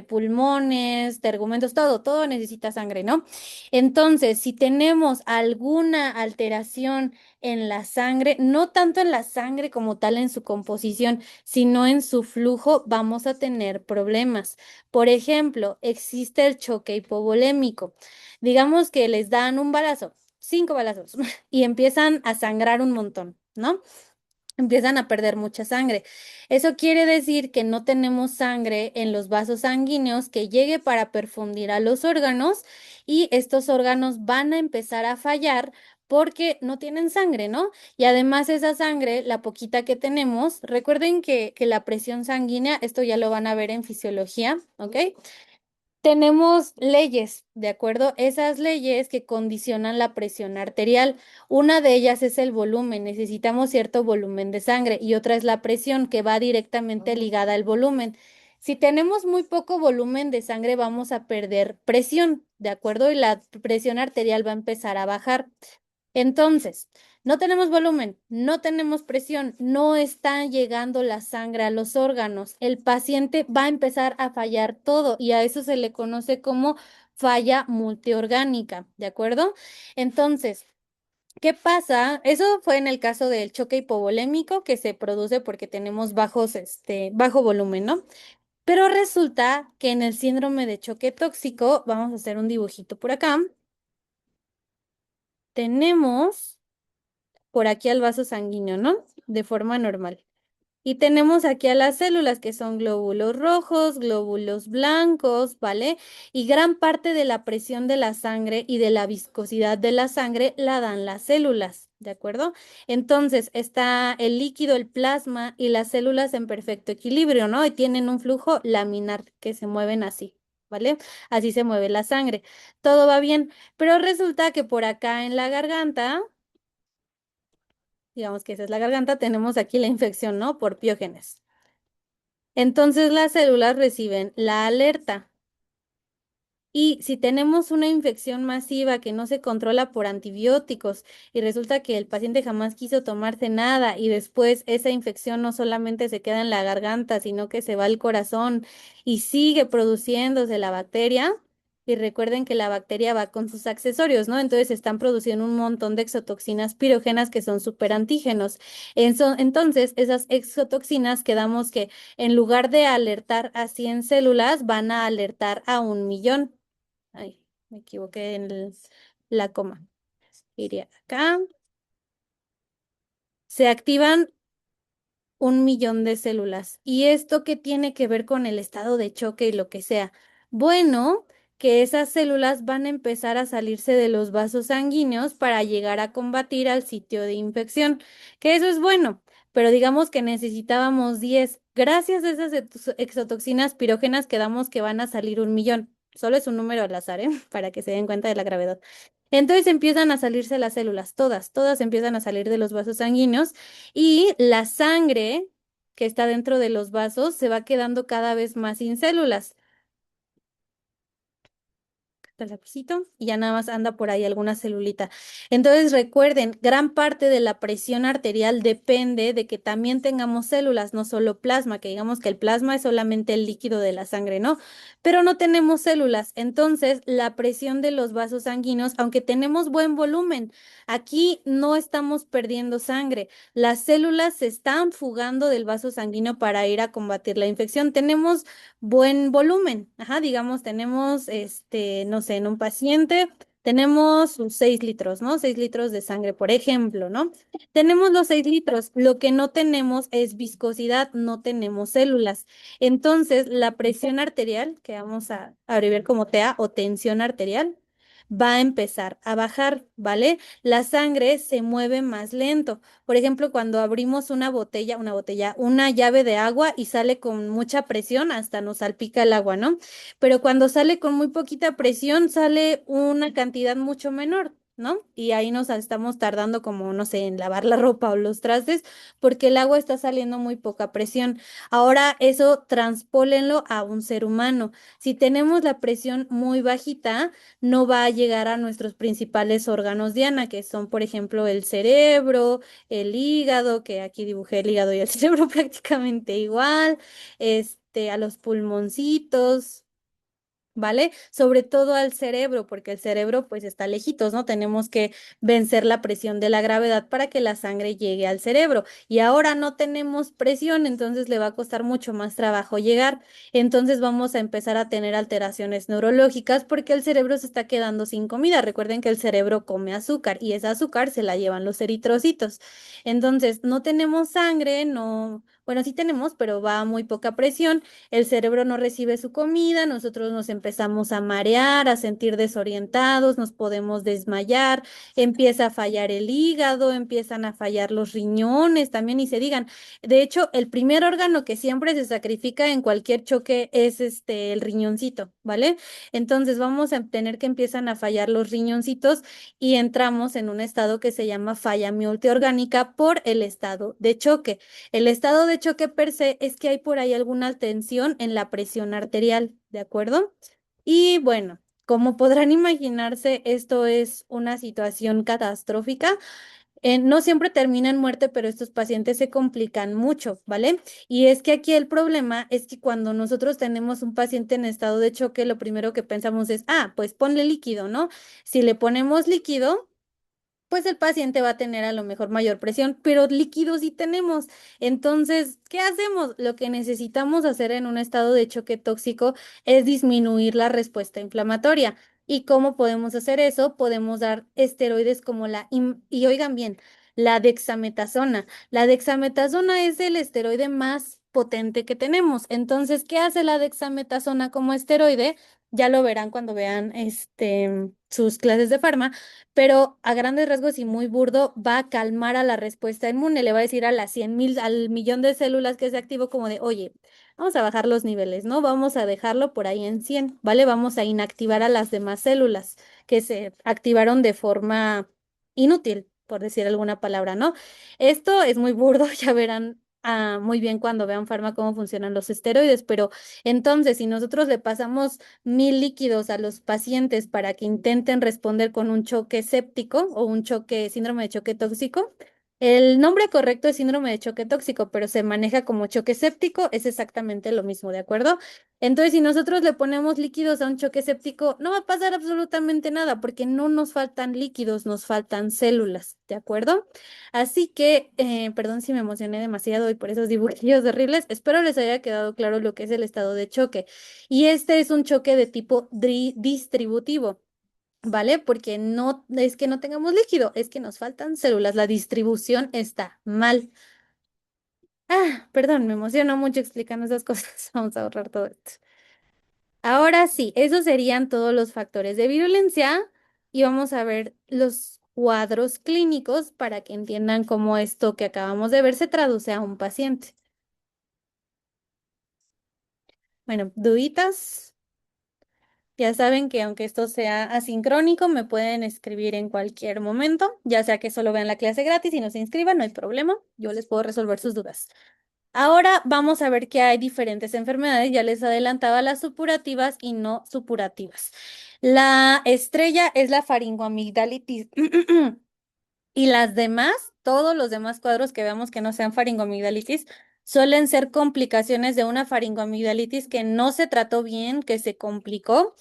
pulmones, tergumentos, todo necesita sangre, ¿no? Entonces, si tenemos alguna alteración en la sangre, no tanto en la sangre como tal en su composición, sino en su flujo, vamos a tener problemas. Por ejemplo, existe el choque hipovolémico. Digamos que les dan un balazo, 5 balazos, y empiezan a sangrar un montón, ¿no? Empiezan a perder mucha sangre. Eso quiere decir que no tenemos sangre en los vasos sanguíneos que llegue para perfundir a los órganos y estos órganos van a empezar a fallar porque no tienen sangre, ¿no? Y además esa sangre, la poquita que tenemos, recuerden que la presión sanguínea, esto ya lo van a ver en fisiología, ¿ok? Tenemos leyes, ¿de acuerdo? Esas leyes que condicionan la presión arterial. Una de ellas es el volumen, necesitamos cierto volumen de sangre y otra es la presión que va directamente ligada al volumen. Si tenemos muy poco volumen de sangre, vamos a perder presión, ¿de acuerdo? Y la presión arterial va a empezar a bajar. Entonces, no tenemos volumen, no tenemos presión, no está llegando la sangre a los órganos. El paciente va a empezar a fallar todo y a eso se le conoce como falla multiorgánica, ¿de acuerdo? Entonces, ¿qué pasa? Eso fue en el caso del choque hipovolémico que se produce porque tenemos bajo volumen, ¿no? Pero resulta que en el síndrome de choque tóxico, vamos a hacer un dibujito por acá, tenemos por aquí al vaso sanguíneo, ¿no? De forma normal. Y tenemos aquí a las células que son glóbulos rojos, glóbulos blancos, ¿vale? Y gran parte de la presión de la sangre y de la viscosidad de la sangre la dan las células, ¿de acuerdo? Entonces está el líquido, el plasma y las células en perfecto equilibrio, ¿no? Y tienen un flujo laminar que se mueven así, ¿vale? Así se mueve la sangre. Todo va bien, pero resulta que por acá en la garganta digamos que esa es la garganta, tenemos aquí la infección, ¿no? Por piógenes. Entonces las células reciben la alerta. Y si tenemos una infección masiva que no se controla por antibióticos y resulta que el paciente jamás quiso tomarse nada y después esa infección no solamente se queda en la garganta, sino que se va al corazón y sigue produciéndose la bacteria. Y recuerden que la bacteria va con sus accesorios, ¿no? Entonces se están produciendo un montón de exotoxinas pirógenas que son superantígenos. Entonces, esas exotoxinas quedamos que en lugar de alertar a 100 células, van a alertar a 1 millón. Ay, me equivoqué en la coma. Iría acá. Se activan 1 millón de células. ¿Y esto qué tiene que ver con el estado de choque y lo que sea? Bueno, que esas células van a empezar a salirse de los vasos sanguíneos para llegar a combatir al sitio de infección, que eso es bueno, pero digamos que necesitábamos 10. Gracias a esas exotoxinas pirógenas quedamos que van a salir 1 millón. Solo es un número al azar, ¿eh? Para que se den cuenta de la gravedad. Entonces empiezan a salirse las células, todas empiezan a salir de los vasos sanguíneos y la sangre que está dentro de los vasos se va quedando cada vez más sin células el lapicito y ya nada más anda por ahí alguna celulita. Entonces recuerden, gran parte de la presión arterial depende de que también tengamos células, no solo plasma, que digamos que el plasma es solamente el líquido de la sangre, ¿no? Pero no tenemos células, entonces la presión de los vasos sanguíneos, aunque tenemos buen volumen, aquí no estamos perdiendo sangre, las células se están fugando del vaso sanguíneo para ir a combatir la infección. Tenemos buen volumen. Ajá, digamos, tenemos, no sé, en un paciente tenemos sus 6 litros, ¿no? 6 litros de sangre, por ejemplo, ¿no? Tenemos los 6 litros. Lo que no tenemos es viscosidad, no tenemos células. Entonces, la presión arterial, que vamos a abreviar como TA o tensión arterial, va a empezar a bajar, ¿vale? La sangre se mueve más lento. Por ejemplo, cuando abrimos una llave de agua y sale con mucha presión, hasta nos salpica el agua, ¿no? Pero cuando sale con muy poquita presión, sale una cantidad mucho menor. ¿No? Y ahí nos estamos tardando como, no sé, en lavar la ropa o los trastes, porque el agua está saliendo muy poca presión. Ahora eso transpólenlo a un ser humano. Si tenemos la presión muy bajita, no va a llegar a nuestros principales órganos, Diana, que son, por ejemplo, el cerebro, el hígado, que aquí dibujé el hígado y el cerebro prácticamente igual, a los pulmoncitos. ¿Vale? Sobre todo al cerebro, porque el cerebro pues está lejitos, ¿no? Tenemos que vencer la presión de la gravedad para que la sangre llegue al cerebro. Y ahora no tenemos presión, entonces le va a costar mucho más trabajo llegar. Entonces vamos a empezar a tener alteraciones neurológicas porque el cerebro se está quedando sin comida. Recuerden que el cerebro come azúcar y esa azúcar se la llevan los eritrocitos. Entonces, no tenemos sangre, no, bueno, sí tenemos, pero va a muy poca presión, el cerebro no recibe su comida, nosotros nos empezamos a marear, a sentir desorientados, nos podemos desmayar, empieza a fallar el hígado, empiezan a fallar los riñones también y se digan. De hecho, el primer órgano que siempre se sacrifica en cualquier choque es el riñoncito, ¿vale? Entonces vamos a tener que empiezan a fallar los riñoncitos y entramos en un estado que se llama falla multiorgánica por el estado de choque. El estado de choque per se es que hay por ahí alguna tensión en la presión arterial, ¿de acuerdo? Y bueno, como podrán imaginarse, esto es una situación catastrófica. No siempre termina en muerte, pero estos pacientes se complican mucho, ¿vale? Y es que aquí el problema es que cuando nosotros tenemos un paciente en estado de choque, lo primero que pensamos es, ah, pues ponle líquido, ¿no? Si le ponemos líquido, pues el paciente va a tener a lo mejor mayor presión, pero líquidos sí tenemos. Entonces, ¿qué hacemos? Lo que necesitamos hacer en un estado de choque tóxico es disminuir la respuesta inflamatoria. ¿Y cómo podemos hacer eso? Podemos dar esteroides como y oigan bien, la dexametasona. La dexametasona es el esteroide más potente que tenemos. Entonces, ¿qué hace la dexametasona como esteroide? Ya lo verán cuando vean sus clases de farma, pero a grandes rasgos y muy burdo va a calmar a la respuesta inmune, le va a decir a las 100,000, al millón de células que se activó como de, oye, vamos a bajar los niveles, ¿no? Vamos a dejarlo por ahí en 100, ¿vale? Vamos a inactivar a las demás células que se activaron de forma inútil, por decir alguna palabra, ¿no? Esto es muy burdo, ya verán. Muy bien cuando vean farma cómo funcionan los esteroides, pero entonces si nosotros le pasamos 1,000 líquidos a los pacientes para que intenten responder con un choque séptico o un síndrome de choque tóxico. El nombre correcto es síndrome de choque tóxico, pero se maneja como choque séptico, es exactamente lo mismo, ¿de acuerdo? Entonces, si nosotros le ponemos líquidos a un choque séptico, no va a pasar absolutamente nada, porque no nos faltan líquidos, nos faltan células, ¿de acuerdo? Así que, perdón si me emocioné demasiado y por esos dibujillos horribles, espero les haya quedado claro lo que es el estado de choque. Y este es un choque de tipo distributivo, ¿vale? Porque no es que no tengamos líquido, es que nos faltan células, la distribución está mal. Perdón, me emociono mucho explicando esas cosas. Vamos a ahorrar todo esto. Ahora sí, esos serían todos los factores de virulencia y vamos a ver los cuadros clínicos para que entiendan cómo esto que acabamos de ver se traduce a un paciente. Bueno, duditas. Ya saben que aunque esto sea asincrónico, me pueden escribir en cualquier momento, ya sea que solo vean la clase gratis y no se inscriban, no hay problema, yo les puedo resolver sus dudas. Ahora vamos a ver que hay diferentes enfermedades, ya les adelantaba las supurativas y no supurativas. La estrella es la faringoamigdalitis. Y las demás, todos los demás cuadros que veamos que no sean faringoamigdalitis, suelen ser complicaciones de una faringoamigdalitis que no se trató bien, que se complicó.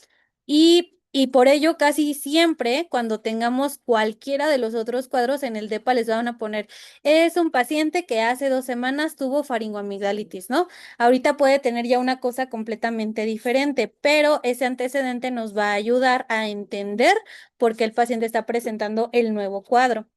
Y por ello, casi siempre, cuando tengamos cualquiera de los otros cuadros en el DEPA, les van a poner, es un paciente que hace 2 semanas tuvo faringoamigdalitis, ¿no? Ahorita puede tener ya una cosa completamente diferente, pero ese antecedente nos va a ayudar a entender por qué el paciente está presentando el nuevo cuadro.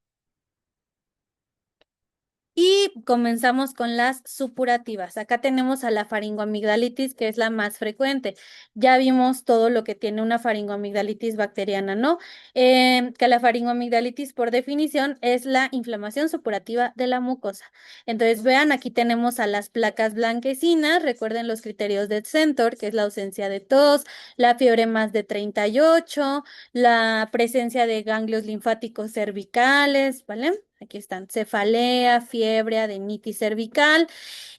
Y comenzamos con las supurativas. Acá tenemos a la faringoamigdalitis, que es la más frecuente. Ya vimos todo lo que tiene una faringoamigdalitis bacteriana, ¿no? Que la faringoamigdalitis, por definición, es la inflamación supurativa de la mucosa. Entonces, vean, aquí tenemos a las placas blanquecinas. Recuerden los criterios de Centor, que es la ausencia de tos, la fiebre más de 38, la presencia de ganglios linfáticos cervicales, ¿vale? Aquí están, cefalea, fiebre, adenitis cervical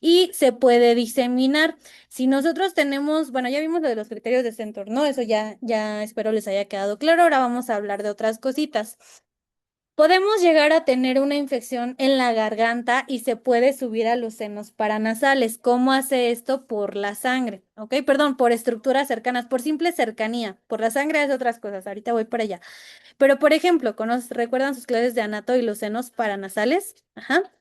y se puede diseminar. Si nosotros tenemos, bueno, ya vimos lo de los criterios de Centor, ¿no? Eso ya espero les haya quedado claro. Ahora vamos a hablar de otras cositas. Podemos llegar a tener una infección en la garganta y se puede subir a los senos paranasales. ¿Cómo hace esto? Por la sangre, ¿ok? Perdón, por estructuras cercanas, por simple cercanía. Por la sangre es otras cosas. Ahorita voy para allá. Pero, por ejemplo, ¿recuerdan sus clases de anato y los senos paranasales? Ajá,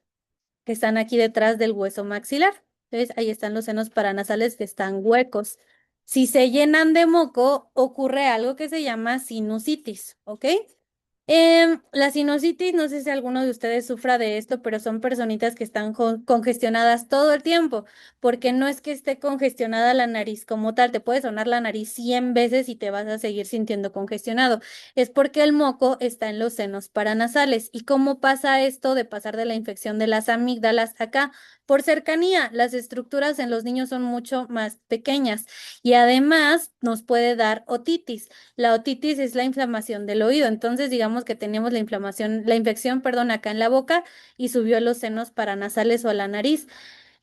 que están aquí detrás del hueso maxilar. Entonces, ahí están los senos paranasales que están huecos. Si se llenan de moco, ocurre algo que se llama sinusitis, ¿ok? La sinusitis, no sé si alguno de ustedes sufra de esto, pero son personitas que están congestionadas todo el tiempo, porque no es que esté congestionada la nariz como tal, te puede sonar la nariz 100 veces y te vas a seguir sintiendo congestionado. Es porque el moco está en los senos paranasales. ¿Y cómo pasa esto de pasar de la infección de las amígdalas acá? Por cercanía, las estructuras en los niños son mucho más pequeñas y además nos puede dar otitis. La otitis es la inflamación del oído. Entonces, digamos que tenemos la inflamación, la infección, perdón, acá en la boca y subió a los senos paranasales o a la nariz.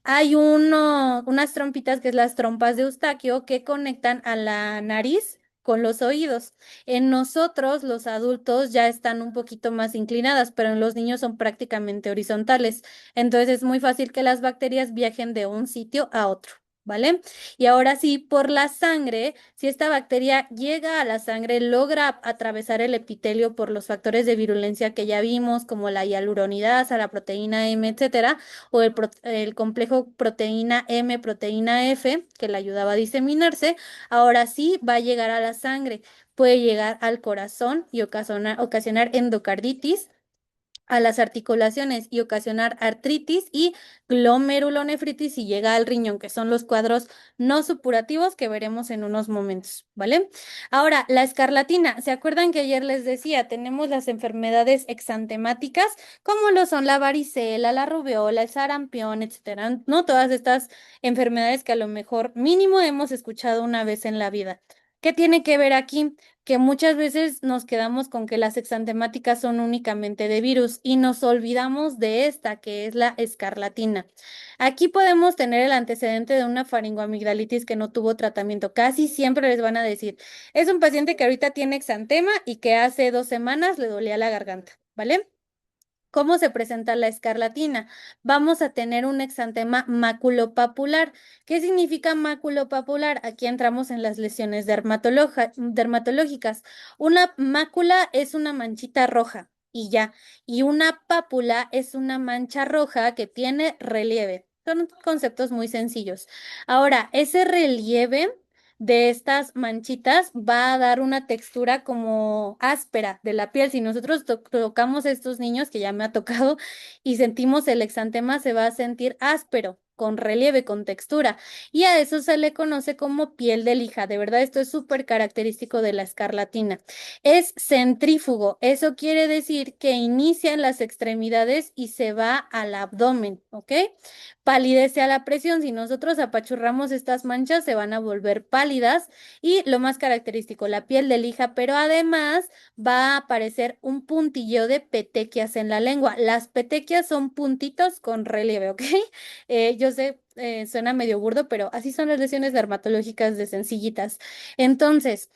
Hay unas trompitas que es las trompas de Eustaquio que conectan a la nariz con los oídos. En nosotros, los adultos, ya están un poquito más inclinadas, pero en los niños son prácticamente horizontales. Entonces es muy fácil que las bacterias viajen de un sitio a otro. ¿Vale? Y ahora sí, por la sangre, si esta bacteria llega a la sangre, logra atravesar el epitelio por los factores de virulencia que ya vimos, como la hialuronidasa, la proteína M, etcétera, o el complejo proteína M, proteína F, que le ayudaba a diseminarse, ahora sí va a llegar a la sangre, puede llegar al corazón y ocasionar endocarditis, a las articulaciones y ocasionar artritis y glomerulonefritis si llega al riñón, que son los cuadros no supurativos que veremos en unos momentos, ¿vale? Ahora, la escarlatina, ¿se acuerdan que ayer les decía? Tenemos las enfermedades exantemáticas, como lo son la varicela, la rubeola, el sarampión, etcétera, ¿no? Todas estas enfermedades que a lo mejor mínimo hemos escuchado una vez en la vida. ¿Qué tiene que ver aquí? Que muchas veces nos quedamos con que las exantemáticas son únicamente de virus y nos olvidamos de esta, que es la escarlatina. Aquí podemos tener el antecedente de una faringoamigdalitis que no tuvo tratamiento. Casi siempre les van a decir, es un paciente que ahorita tiene exantema y que hace 2 semanas le dolía la garganta, ¿vale? ¿Cómo se presenta la escarlatina? Vamos a tener un exantema maculopapular. ¿Qué significa maculopapular? Aquí entramos en las lesiones dermatológicas. Una mácula es una manchita roja y ya. Y una pápula es una mancha roja que tiene relieve. Son conceptos muy sencillos. Ahora, ese relieve de estas manchitas va a dar una textura como áspera de la piel. Si nosotros tocamos a estos niños, que ya me ha tocado, y sentimos el exantema, se va a sentir áspero, con relieve, con textura. Y a eso se le conoce como piel de lija. De verdad, esto es súper característico de la escarlatina. Es centrífugo. Eso quiere decir que inicia en las extremidades y se va al abdomen, ¿ok? Palidece a la presión. Si nosotros apachurramos estas manchas, se van a volver pálidas y lo más característico, la piel de lija, pero además va a aparecer un puntillo de petequias en la lengua. Las petequias son puntitos con relieve, ¿ok? Yo sé, suena medio burdo, pero así son las lesiones dermatológicas de sencillitas. Entonces,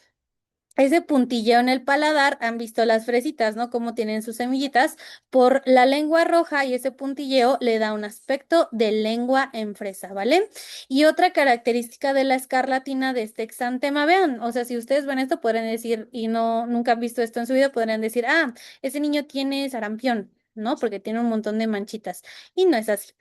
ese puntilleo en el paladar, han visto las fresitas, ¿no? Cómo tienen sus semillitas. Por la lengua roja y ese puntilleo le da un aspecto de lengua en fresa, ¿vale? Y otra característica de la escarlatina de este exantema, vean, o sea, si ustedes ven esto, podrían decir, y no, nunca han visto esto en su vida, podrían decir, ah, ese niño tiene sarampión, ¿no? Porque tiene un montón de manchitas. Y no es así.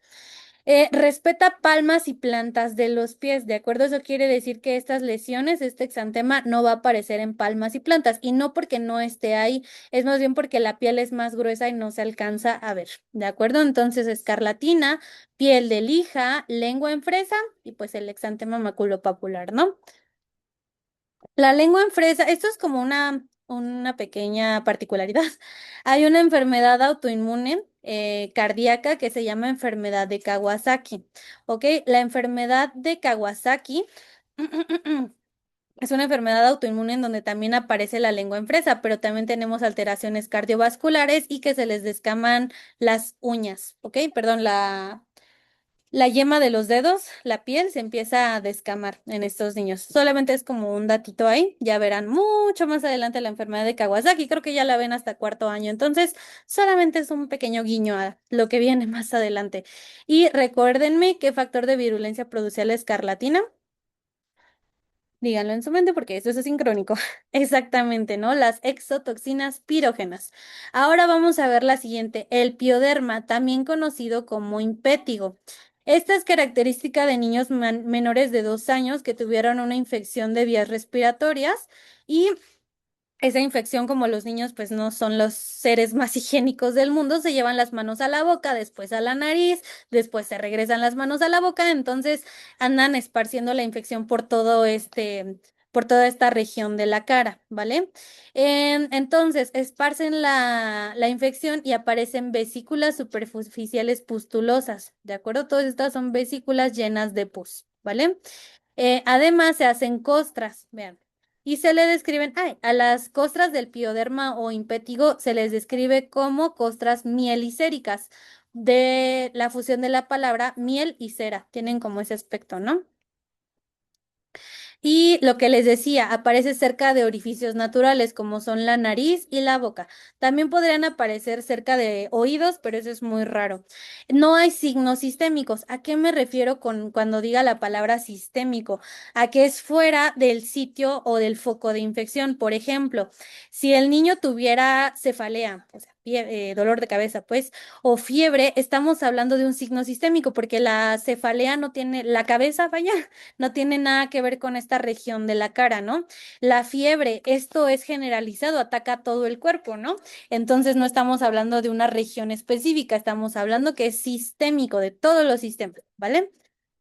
Respeta palmas y plantas de los pies, ¿de acuerdo? Eso quiere decir que estas lesiones, este exantema, no va a aparecer en palmas y plantas, y no porque no esté ahí, es más bien porque la piel es más gruesa y no se alcanza a ver, ¿de acuerdo? Entonces, escarlatina, piel de lija, lengua en fresa y pues el exantema maculopapular, ¿no? La lengua en fresa, esto es como una pequeña particularidad. Hay una enfermedad autoinmune cardíaca que se llama enfermedad de Kawasaki. ¿Ok? La enfermedad de Kawasaki es una enfermedad autoinmune en donde también aparece la lengua en fresa, pero también tenemos alteraciones cardiovasculares y que se les descaman las uñas. ¿Ok? Perdón, la yema de los dedos, la piel se empieza a descamar en estos niños. Solamente es como un datito ahí. Ya verán mucho más adelante la enfermedad de Kawasaki. Creo que ya la ven hasta cuarto año. Entonces, solamente es un pequeño guiño a lo que viene más adelante. Y recuérdenme qué factor de virulencia produce la escarlatina. Díganlo en su mente porque eso es sincrónico. Exactamente, ¿no? Las exotoxinas pirógenas. Ahora vamos a ver la siguiente, el pioderma, también conocido como impétigo. Esta es característica de niños menores de 2 años que tuvieron una infección de vías respiratorias y esa infección, como los niños pues no son los seres más higiénicos del mundo, se llevan las manos a la boca, después a la nariz, después se regresan las manos a la boca, entonces andan esparciendo la infección por por toda esta región de la cara, ¿vale? Entonces, esparcen la infección y aparecen vesículas superficiales pustulosas, ¿de acuerdo? Todas estas son vesículas llenas de pus, ¿vale? Además, se hacen costras, vean. Y se le describen, a las costras del pioderma o impétigo se les describe como costras mielicéricas, de la fusión de la palabra miel y cera. Tienen como ese aspecto, ¿no? Y lo que les decía, aparece cerca de orificios naturales como son la nariz y la boca. También podrían aparecer cerca de oídos, pero eso es muy raro. No hay signos sistémicos. ¿A qué me refiero cuando diga la palabra sistémico? A que es fuera del sitio o del foco de infección. Por ejemplo, si el niño tuviera cefalea, o sea, dolor de cabeza, pues, o fiebre, estamos hablando de un signo sistémico porque la cefalea no tiene, la cabeza, vaya, no tiene nada que ver con esta región de la cara, ¿no? La fiebre, esto es generalizado, ataca todo el cuerpo, ¿no? Entonces no estamos hablando de una región específica, estamos hablando que es sistémico de todos los sistemas, ¿vale?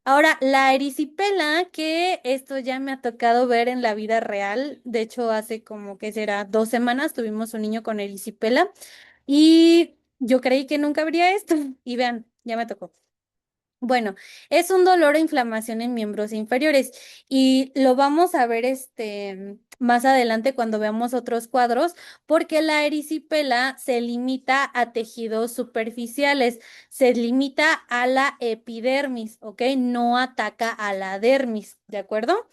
Ahora, la erisipela, que esto ya me ha tocado ver en la vida real, de hecho hace como que será 2 semanas tuvimos un niño con erisipela y yo creí que nunca habría esto y vean, ya me tocó. Bueno, es un dolor o inflamación en miembros inferiores y lo vamos a ver más adelante cuando veamos otros cuadros, porque la erisipela se limita a tejidos superficiales, se limita a la epidermis, ¿ok? No ataca a la dermis, ¿de acuerdo?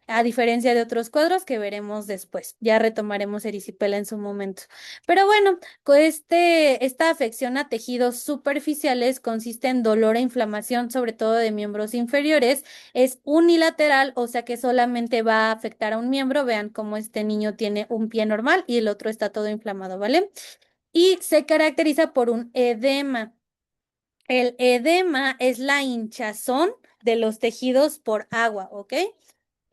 A diferencia de otros cuadros que veremos después. Ya retomaremos erisipela en su momento. Pero bueno. Esta afección a tejidos superficiales consiste en dolor e inflamación, sobre todo de miembros inferiores. Es unilateral, o sea que solamente va a afectar a un miembro. Vean cómo este niño tiene un pie normal y el otro está todo inflamado, ¿vale? Y se caracteriza por un edema. El edema es la hinchazón de los tejidos por agua, ¿ok?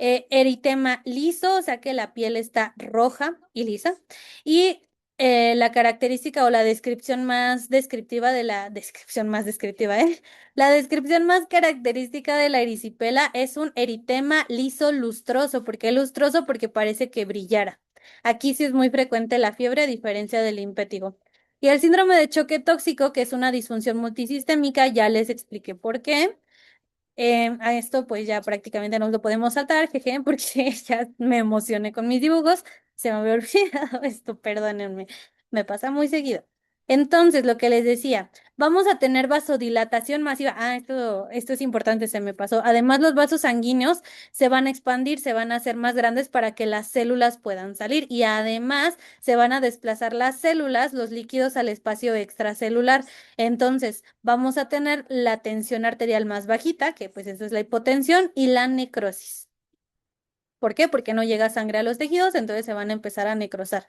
Eritema liso, o sea que la piel está roja y lisa. Y la característica o la descripción más descriptiva de la descripción más descriptiva, ¿eh? La descripción más característica de la erisipela es un eritema liso lustroso. ¿Por qué lustroso? Porque parece que brillara. Aquí sí es muy frecuente la fiebre, a diferencia del impétigo. Y el síndrome de choque tóxico, que es una disfunción multisistémica, ya les expliqué por qué. A esto pues ya prácticamente nos lo podemos saltar, jeje, porque ya me emocioné con mis dibujos. Se me había olvidado esto, perdónenme. Me pasa muy seguido. Entonces, lo que les decía, vamos a tener vasodilatación masiva. Esto es importante, se me pasó. Además, los vasos sanguíneos se van a expandir, se van a hacer más grandes para que las células puedan salir y además se van a desplazar las células, los líquidos al espacio extracelular. Entonces, vamos a tener la tensión arterial más bajita, que pues eso es la hipotensión, y la necrosis. ¿Por qué? Porque no llega sangre a los tejidos, entonces se van a empezar a necrosar.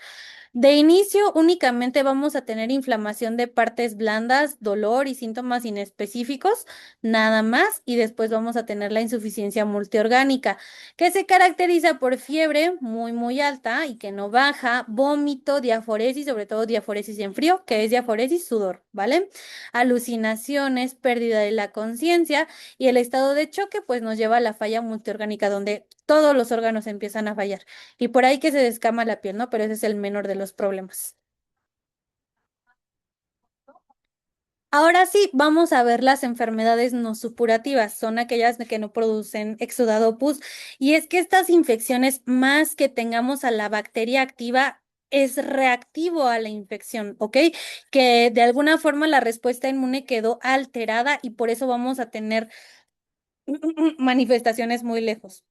De inicio, únicamente vamos a tener inflamación de partes blandas, dolor y síntomas inespecíficos, nada más, y después vamos a tener la insuficiencia multiorgánica, que se caracteriza por fiebre muy alta y que no baja, vómito, diaforesis, sobre todo diaforesis en frío, que es diaforesis sudor, ¿vale? Alucinaciones, pérdida de la conciencia y el estado de choque, pues nos lleva a la falla multiorgánica, donde todos los órganos empiezan a fallar. Y por ahí que se descama la piel, ¿no? Pero ese es el menor de los problemas. Ahora sí, vamos a ver las enfermedades no supurativas. Son aquellas que no producen exudado pus. Y es que estas infecciones, más que tengamos a la bacteria activa, es reactivo a la infección, ¿ok? Que de alguna forma la respuesta inmune quedó alterada y por eso vamos a tener manifestaciones muy lejos.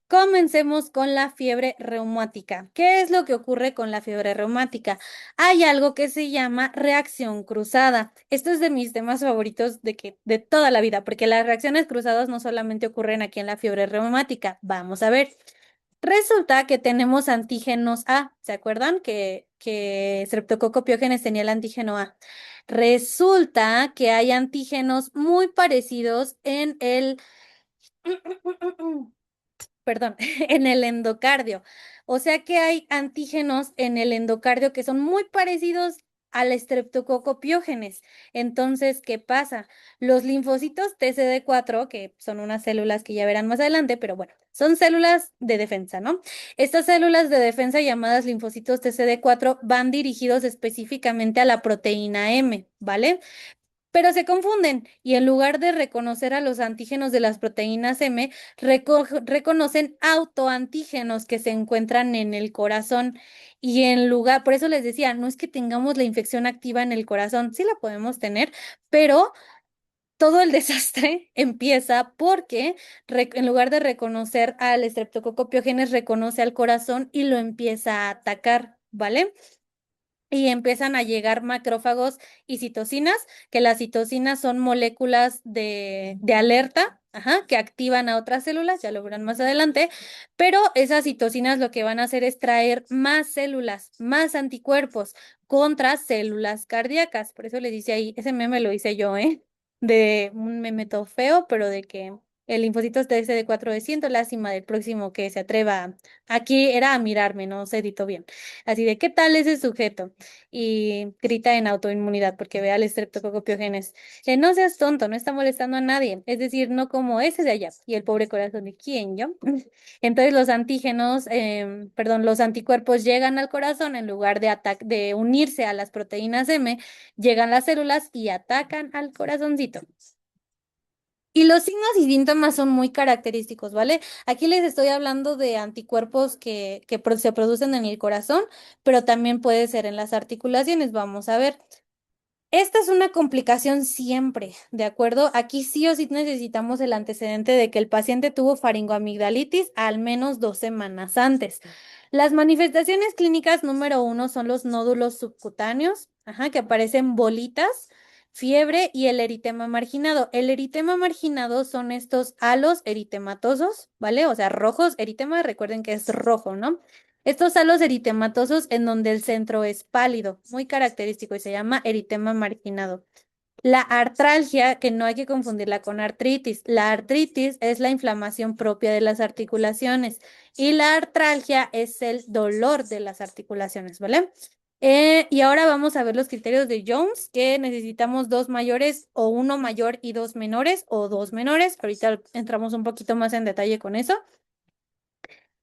Comencemos con la fiebre reumática. ¿Qué es lo que ocurre con la fiebre reumática? Hay algo que se llama reacción cruzada. Esto es de mis temas favoritos de toda la vida, porque las reacciones cruzadas no solamente ocurren aquí en la fiebre reumática. Vamos a ver. Resulta que tenemos antígenos A. ¿Se acuerdan que Streptococcus pyogenes tenía el antígeno A? Resulta que hay antígenos muy parecidos en el perdón, en el endocardio. O sea que hay antígenos en el endocardio que son muy parecidos al estreptococo piógenes. Entonces, ¿qué pasa? Los linfocitos TCD4, que son unas células que ya verán más adelante, pero bueno, son células de defensa, ¿no? Estas células de defensa llamadas linfocitos TCD4 van dirigidos específicamente a la proteína M, ¿vale? Pero se confunden y en lugar de reconocer a los antígenos de las proteínas M, reconocen autoantígenos que se encuentran en el corazón. Y en lugar, por eso les decía, no es que tengamos la infección activa en el corazón, sí la podemos tener, pero todo el desastre empieza porque en lugar de reconocer al Streptococcus pyogenes, reconoce al corazón y lo empieza a atacar, ¿vale? Y empiezan a llegar macrófagos y citocinas, que las citocinas son moléculas de alerta, ajá, que activan a otras células, ya lo verán más adelante, pero esas citocinas lo que van a hacer es traer más células, más anticuerpos contra células cardíacas. Por eso le dice ahí, ese meme lo hice yo, ¿eh? De un meme todo feo, pero de que el linfocito TCD4 de siento lástima del próximo que se atreva. Aquí era a mirarme, no se editó bien. Así de, ¿qué tal ese sujeto? Y grita en autoinmunidad porque ve al estreptococcus pyogenes. No seas tonto, no está molestando a nadie. Es decir, no como ese de allá. Y el pobre corazón de quién, yo. Entonces los antígenos, perdón, los anticuerpos llegan al corazón en lugar de unirse a las proteínas M, llegan las células y atacan al corazoncito. Y los signos y síntomas son muy característicos, ¿vale? Aquí les estoy hablando de anticuerpos que se producen en el corazón, pero también puede ser en las articulaciones. Vamos a ver. Esta es una complicación siempre, ¿de acuerdo? Aquí sí o sí necesitamos el antecedente de que el paciente tuvo faringoamigdalitis al menos 2 semanas antes. Las manifestaciones clínicas número uno son los nódulos subcutáneos, ajá, que aparecen bolitas, fiebre y el eritema marginado. El eritema marginado son estos halos eritematosos, ¿vale? O sea, rojos, eritema, recuerden que es rojo, ¿no? Estos halos eritematosos en donde el centro es pálido, muy característico y se llama eritema marginado. La artralgia, que no hay que confundirla con artritis. La artritis es la inflamación propia de las articulaciones y la artralgia es el dolor de las articulaciones, ¿vale? Y ahora vamos a ver los criterios de Jones, que necesitamos dos mayores o uno mayor y dos menores o dos menores. Ahorita entramos un poquito más en detalle con eso.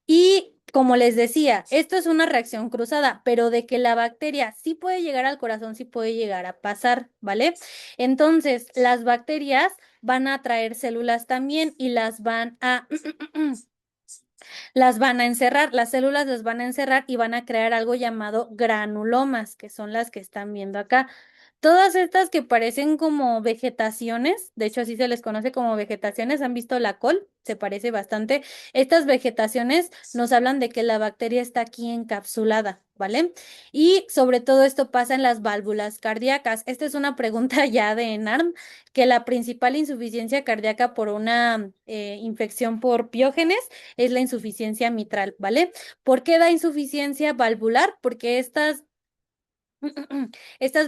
Y como les decía, esto es una reacción cruzada, pero de que la bacteria sí puede llegar al corazón, sí puede llegar a pasar, ¿vale? Entonces, las bacterias van a atraer células también y las van a las van a encerrar, las células las van a encerrar y van a crear algo llamado granulomas, que son las que están viendo acá. Todas estas que parecen como vegetaciones, de hecho así se les conoce como vegetaciones, ¿han visto la col? se parece bastante. Estas vegetaciones nos hablan de que la bacteria está aquí encapsulada, ¿vale? Y sobre todo esto pasa en las válvulas cardíacas. Esta es una pregunta ya de ENARM, que la principal insuficiencia cardíaca por una infección por piógenes es la insuficiencia mitral, ¿vale? ¿Por qué da insuficiencia valvular? Porque estas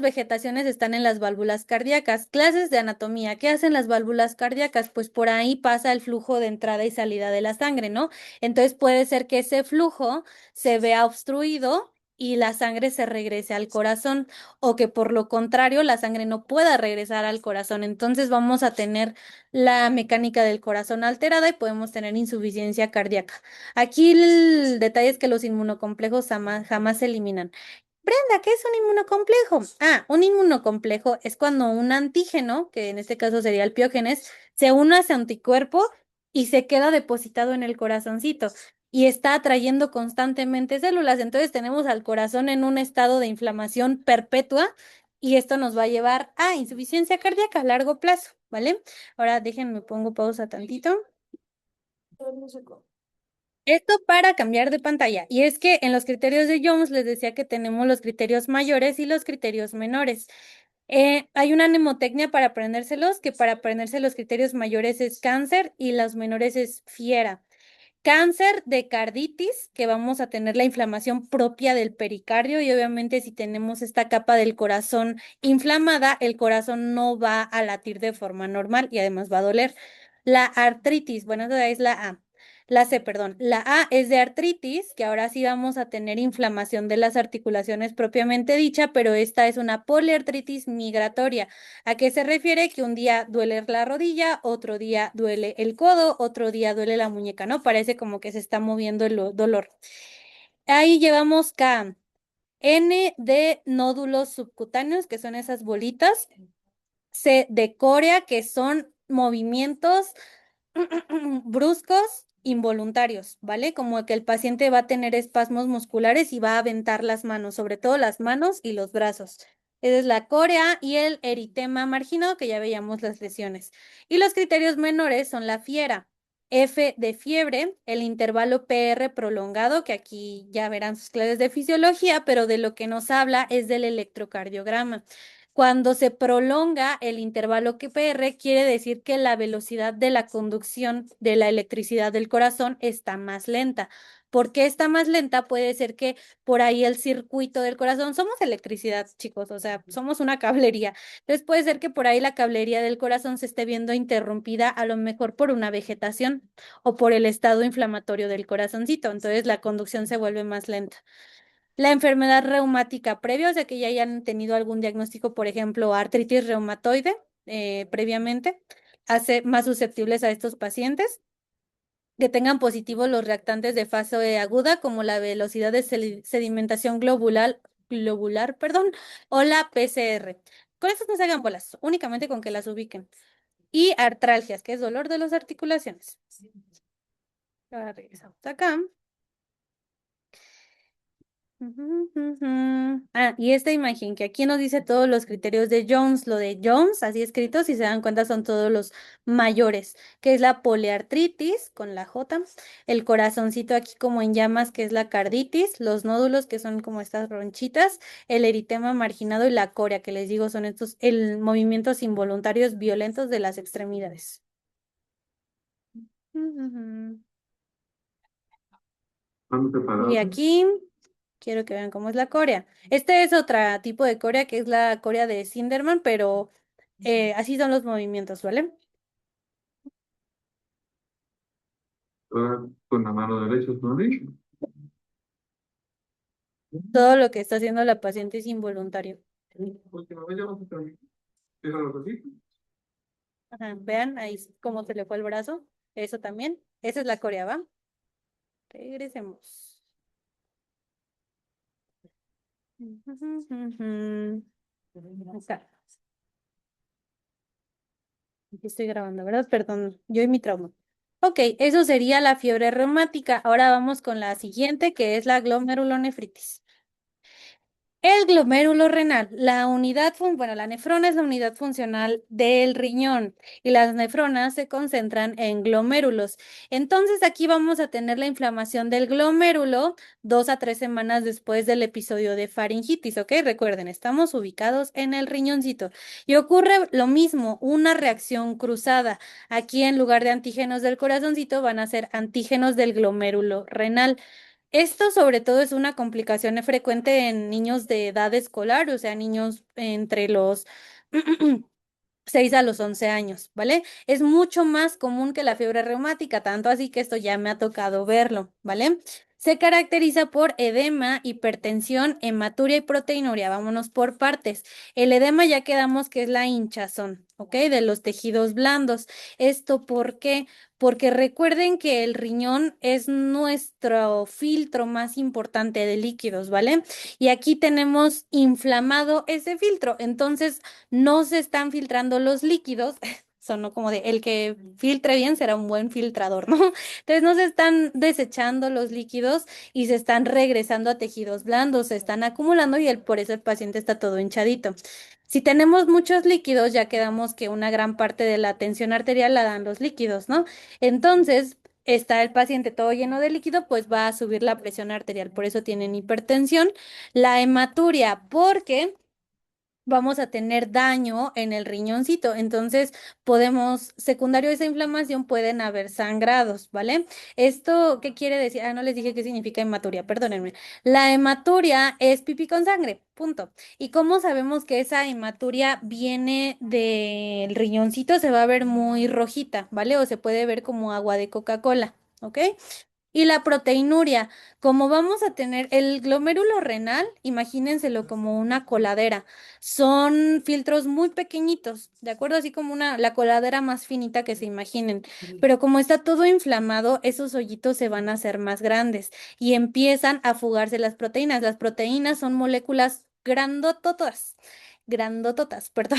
vegetaciones están en las válvulas cardíacas. Clases de anatomía. ¿Qué hacen las válvulas cardíacas? Pues por ahí pasa el flujo de entrada y salida de la sangre, ¿no? Entonces puede ser que ese flujo se vea obstruido y la sangre se regrese al corazón, o que por lo contrario la sangre no pueda regresar al corazón. Entonces vamos a tener la mecánica del corazón alterada y podemos tener insuficiencia cardíaca. Aquí el detalle es que los inmunocomplejos jamás se eliminan. Brenda, ¿qué es un inmunocomplejo? Ah, un inmunocomplejo es cuando un antígeno, que en este caso sería el piógenes, se une a ese anticuerpo y se queda depositado en el corazoncito y está atrayendo constantemente células. Entonces tenemos al corazón en un estado de inflamación perpetua y esto nos va a llevar a insuficiencia cardíaca a largo plazo, ¿vale? Ahora déjenme pongo pausa tantito. Esto para cambiar de pantalla. Y es que en los criterios de Jones les decía que tenemos los criterios mayores y los criterios menores. Hay una mnemotecnia para aprendérselos, que para aprenderse los criterios mayores es cáncer y los menores es fiera. Cáncer de carditis, que vamos a tener la inflamación propia del pericardio y obviamente si tenemos esta capa del corazón inflamada, el corazón no va a latir de forma normal y además va a doler. La artritis, bueno, esa es la A. La C, perdón. La A es de artritis, que ahora sí vamos a tener inflamación de las articulaciones propiamente dicha, pero esta es una poliartritis migratoria. ¿A qué se refiere? Que un día duele la rodilla, otro día duele el codo, otro día duele la muñeca, ¿no? Parece como que se está moviendo el dolor. Ahí llevamos K. N de nódulos subcutáneos, que son esas bolitas. C de córea, que son movimientos bruscos, involuntarios, ¿vale? Como que el paciente va a tener espasmos musculares y va a aventar las manos, sobre todo las manos y los brazos. Esa es la corea y el eritema marginado, que ya veíamos las lesiones. Y los criterios menores son la fiera. F de fiebre, el intervalo PR prolongado, que aquí ya verán sus clases de fisiología, pero de lo que nos habla es del electrocardiograma. Cuando se prolonga el intervalo que PR, quiere decir que la velocidad de la conducción de la electricidad del corazón está más lenta. ¿Por qué está más lenta? Puede ser que por ahí el circuito del corazón, somos electricidad, chicos, o sea, somos una cablería. Entonces puede ser que por ahí la cablería del corazón se esté viendo interrumpida, a lo mejor por una vegetación o por el estado inflamatorio del corazoncito. Entonces la conducción se vuelve más lenta. La enfermedad reumática previa, o sea que ya hayan tenido algún diagnóstico, por ejemplo, artritis reumatoide previamente, hace más susceptibles a estos pacientes. Que tengan positivos los reactantes de fase aguda, como la velocidad de sedimentación globular, perdón, o la PCR. Con estos no se hagan bolas, únicamente con que las ubiquen. Y artralgias, que es dolor de las articulaciones. Ahora regresamos acá. Ujú, ujú. Ah, y esta imagen que aquí nos dice todos los criterios de Jones, lo de Jones, así escrito, si se dan cuenta son todos los mayores, que es la poliartritis con la J, el corazoncito aquí como en llamas, que es la carditis, los nódulos que son como estas ronchitas, el eritema marginado y la corea, que les digo son estos movimientos involuntarios violentos de las extremidades. Ujú. Y aquí quiero que vean cómo es la Corea. Este es otro tipo de Corea, que es la Corea de Sinderman, pero así son los movimientos, ¿vale? Ahora con la mano derecha es una derecha. Todo lo que está haciendo la paciente es involuntario. Última vez ya no se termina. Déjalo así. Ajá, vean ahí cómo se le fue el brazo. Eso también. Esa es la Corea, ¿va? Regresemos. Acá. Aquí estoy grabando, ¿verdad? Perdón, yo y mi trauma. Ok, eso sería la fiebre reumática. Ahora vamos con la siguiente, que es la glomerulonefritis. El glomérulo renal, bueno, la nefrona es la unidad funcional del riñón y las nefronas se concentran en glomérulos. Entonces aquí vamos a tener la inflamación del glomérulo 2 a 3 semanas después del episodio de faringitis, ¿ok? Recuerden, estamos ubicados en el riñoncito y ocurre lo mismo, una reacción cruzada. Aquí en lugar de antígenos del corazoncito van a ser antígenos del glomérulo renal. Esto sobre todo es una complicación frecuente en niños de edad escolar, o sea, niños entre los 6 a los 11 años, ¿vale? Es mucho más común que la fiebre reumática, tanto así que esto ya me ha tocado verlo, ¿vale? Se caracteriza por edema, hipertensión, hematuria y proteinuria. Vámonos por partes. El edema ya quedamos que es la hinchazón, ¿ok? De los tejidos blandos. ¿Esto por qué? Porque recuerden que el riñón es nuestro filtro más importante de líquidos, ¿vale? Y aquí tenemos inflamado ese filtro. Entonces, no se están filtrando los líquidos, sonó como de el que filtre bien será un buen filtrador, ¿no? Entonces no se están desechando los líquidos y se están regresando a tejidos blandos, se están acumulando y por eso el paciente está todo hinchadito. Si tenemos muchos líquidos, ya quedamos que una gran parte de la tensión arterial la dan los líquidos, ¿no? Entonces, está el paciente todo lleno de líquido, pues va a subir la presión arterial, por eso tienen hipertensión, la hematuria, porque vamos a tener daño en el riñoncito. Entonces, secundario a esa inflamación, pueden haber sangrados, ¿vale? ¿Esto qué quiere decir? Ah, no les dije qué significa hematuria, perdónenme. La hematuria es pipí con sangre, punto. ¿Y cómo sabemos que esa hematuria viene del riñoncito? Se va a ver muy rojita, ¿vale? O se puede ver como agua de Coca-Cola, ¿ok? Y la proteinuria, como vamos a tener el glomérulo renal, imagínenselo como una coladera. Son filtros muy pequeñitos, ¿de acuerdo? Así como la coladera más finita que se imaginen. Pero como está todo inflamado, esos hoyitos se van a hacer más grandes y empiezan a fugarse las proteínas. Las proteínas son moléculas grandototas, perdón,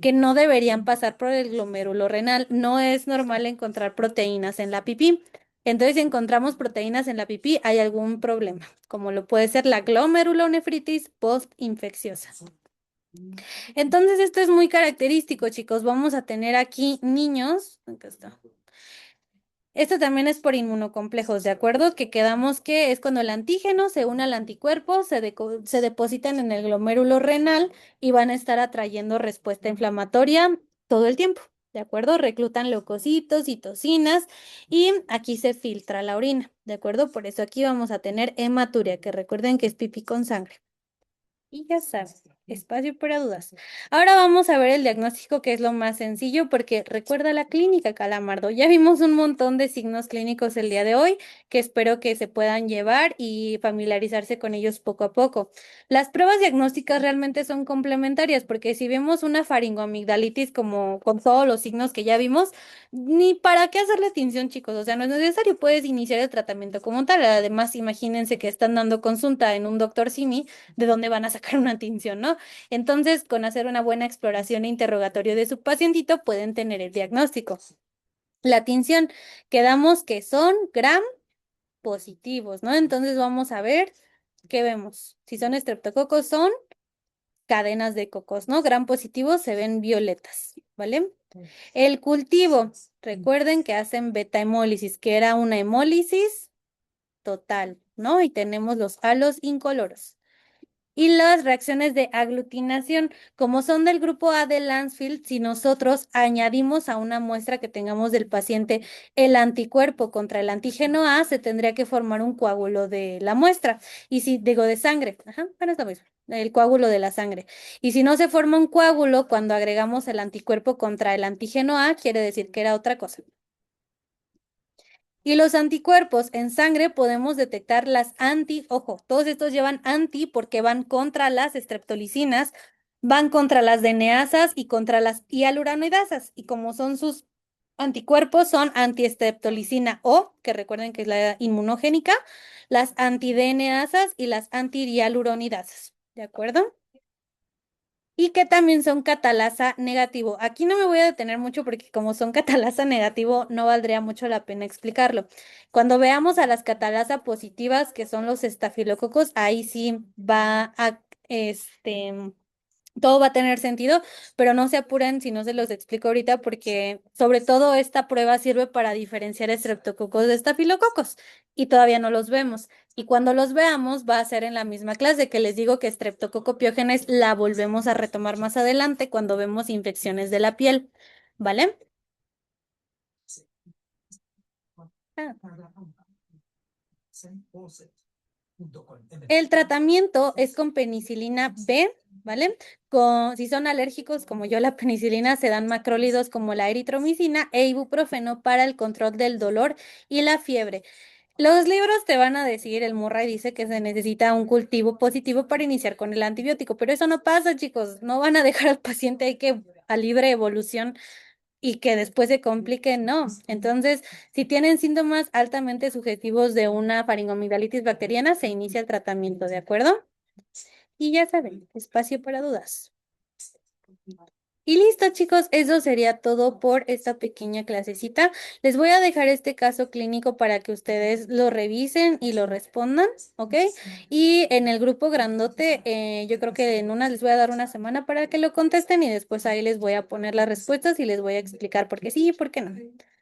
que no deberían pasar por el glomérulo renal. No es normal encontrar proteínas en la pipí. Entonces, si encontramos proteínas en la pipí, hay algún problema, como lo puede ser la glomerulonefritis postinfecciosa. Entonces, esto es muy característico, chicos. Vamos a tener aquí niños. Acá está. Esto también es por inmunocomplejos, ¿de acuerdo? Que quedamos que es cuando el antígeno se une al anticuerpo, se depositan en el glomérulo renal y van a estar atrayendo respuesta inflamatoria todo el tiempo, ¿de acuerdo? Reclutan leucocitos, citocinas y aquí se filtra la orina, ¿de acuerdo? Por eso aquí vamos a tener hematuria, que recuerden que es pipí con sangre. Y ya sabes, espacio para dudas. Ahora vamos a ver el diagnóstico, que es lo más sencillo, porque recuerda la clínica, Calamardo. Ya vimos un montón de signos clínicos el día de hoy, que espero que se puedan llevar y familiarizarse con ellos poco a poco. Las pruebas diagnósticas realmente son complementarias, porque si vemos una faringoamigdalitis como con todos los signos que ya vimos, ni para qué hacerle tinción, chicos. O sea, no es necesario, puedes iniciar el tratamiento como tal. Además, imagínense que están dando consulta en un doctor Simi de dónde van a sacar una tinción, ¿no? Entonces, con hacer una buena exploración e interrogatorio de su pacientito, pueden tener el diagnóstico. La tinción, quedamos que son gram positivos, ¿no? Entonces, vamos a ver qué vemos. Si son estreptococos, son cadenas de cocos, ¿no? Gram positivos se ven violetas, ¿vale? El cultivo, recuerden que hacen beta hemólisis, que era una hemólisis total, ¿no? Y tenemos los halos incoloros. Y las reacciones de aglutinación, como son del grupo A de Lansfield, si nosotros añadimos a una muestra que tengamos del paciente el anticuerpo contra el antígeno A, se tendría que formar un coágulo de la muestra. Y si digo de sangre, ajá, bueno, es lo mismo, el coágulo de la sangre. Y si no se forma un coágulo cuando agregamos el anticuerpo contra el antígeno A, quiere decir que era otra cosa. Y los anticuerpos en sangre podemos detectar ojo, todos estos llevan anti porque van contra las estreptolicinas, van contra las DNasas y contra las hialuronidasas. Y como son sus anticuerpos, son antiestreptolicina O, que recuerden que es la inmunogénica, las anti-DNasas y las anti-hialuronidasas. ¿De acuerdo? Y que también son catalasa negativo. Aquí no me voy a detener mucho porque como son catalasa negativo, no valdría mucho la pena explicarlo. Cuando veamos a las catalasa positivas, que son los estafilococos, ahí sí va a todo va a tener sentido, pero no se apuren si no se los explico ahorita porque sobre todo esta prueba sirve para diferenciar estreptococos de estafilococos y todavía no los vemos. Y cuando los veamos va a ser en la misma clase que les digo que Streptococcus pyogenes la volvemos a retomar más adelante cuando vemos infecciones de la piel, ¿vale? Ah. El tratamiento es con penicilina B, ¿vale? Si son alérgicos, como yo, a la penicilina, se dan macrólidos como la eritromicina e ibuprofeno para el control del dolor y la fiebre. Los libros te van a decir, el Murray dice que se necesita un cultivo positivo para iniciar con el antibiótico, pero eso no pasa, chicos. No van a dejar al paciente ahí que a libre evolución y que después se complique, no. Entonces, si tienen síntomas altamente sugestivos de una faringoamigdalitis bacteriana, se inicia el tratamiento, ¿de acuerdo? Y ya saben, espacio para dudas. Y listo, chicos, eso sería todo por esta pequeña clasecita. Les voy a dejar este caso clínico para que ustedes lo revisen y lo respondan, ¿ok? Y en el grupo grandote, yo creo que en una les voy a dar una semana para que lo contesten y después ahí les voy a poner las respuestas y les voy a explicar por qué sí y por qué no.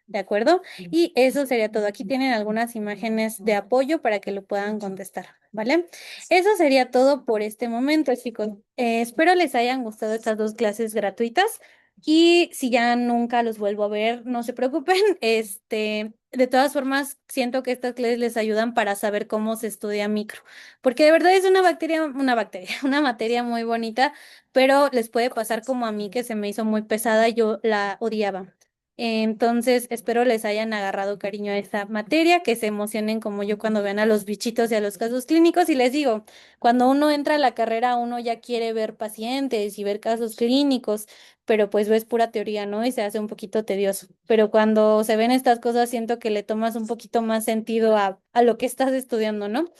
¿De acuerdo? Y eso sería todo. Aquí tienen algunas imágenes de apoyo para que lo puedan contestar, ¿vale? Eso sería todo por este momento, chicos. Espero les hayan gustado estas dos clases gratuitas y si ya nunca los vuelvo a ver, no se preocupen. De todas formas, siento que estas clases les ayudan para saber cómo se estudia micro, porque de verdad es una materia muy bonita, pero les puede pasar como a mí que se me hizo muy pesada, yo la odiaba. Entonces, espero les hayan agarrado cariño a esta materia, que se emocionen como yo cuando ven a los bichitos y a los casos clínicos. Y les digo, cuando uno entra a la carrera, uno ya quiere ver pacientes y ver casos clínicos, pero pues ves pura teoría, ¿no? Y se hace un poquito tedioso. Pero cuando se ven estas cosas, siento que le tomas un poquito más sentido a lo que estás estudiando, ¿no?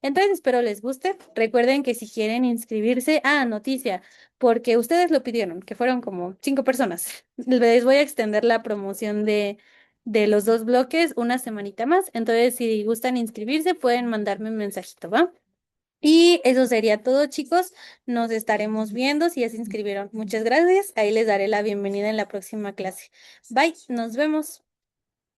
Entonces espero les guste. Recuerden que si quieren inscribirse, noticia, porque ustedes lo pidieron, que fueron como 5 personas. Les voy a extender la promoción de los dos bloques una semanita más. Entonces, si gustan inscribirse, pueden mandarme un mensajito, ¿va? Y eso sería todo, chicos. Nos estaremos viendo si ya se inscribieron. Muchas gracias. Ahí les daré la bienvenida en la próxima clase. Bye, nos vemos.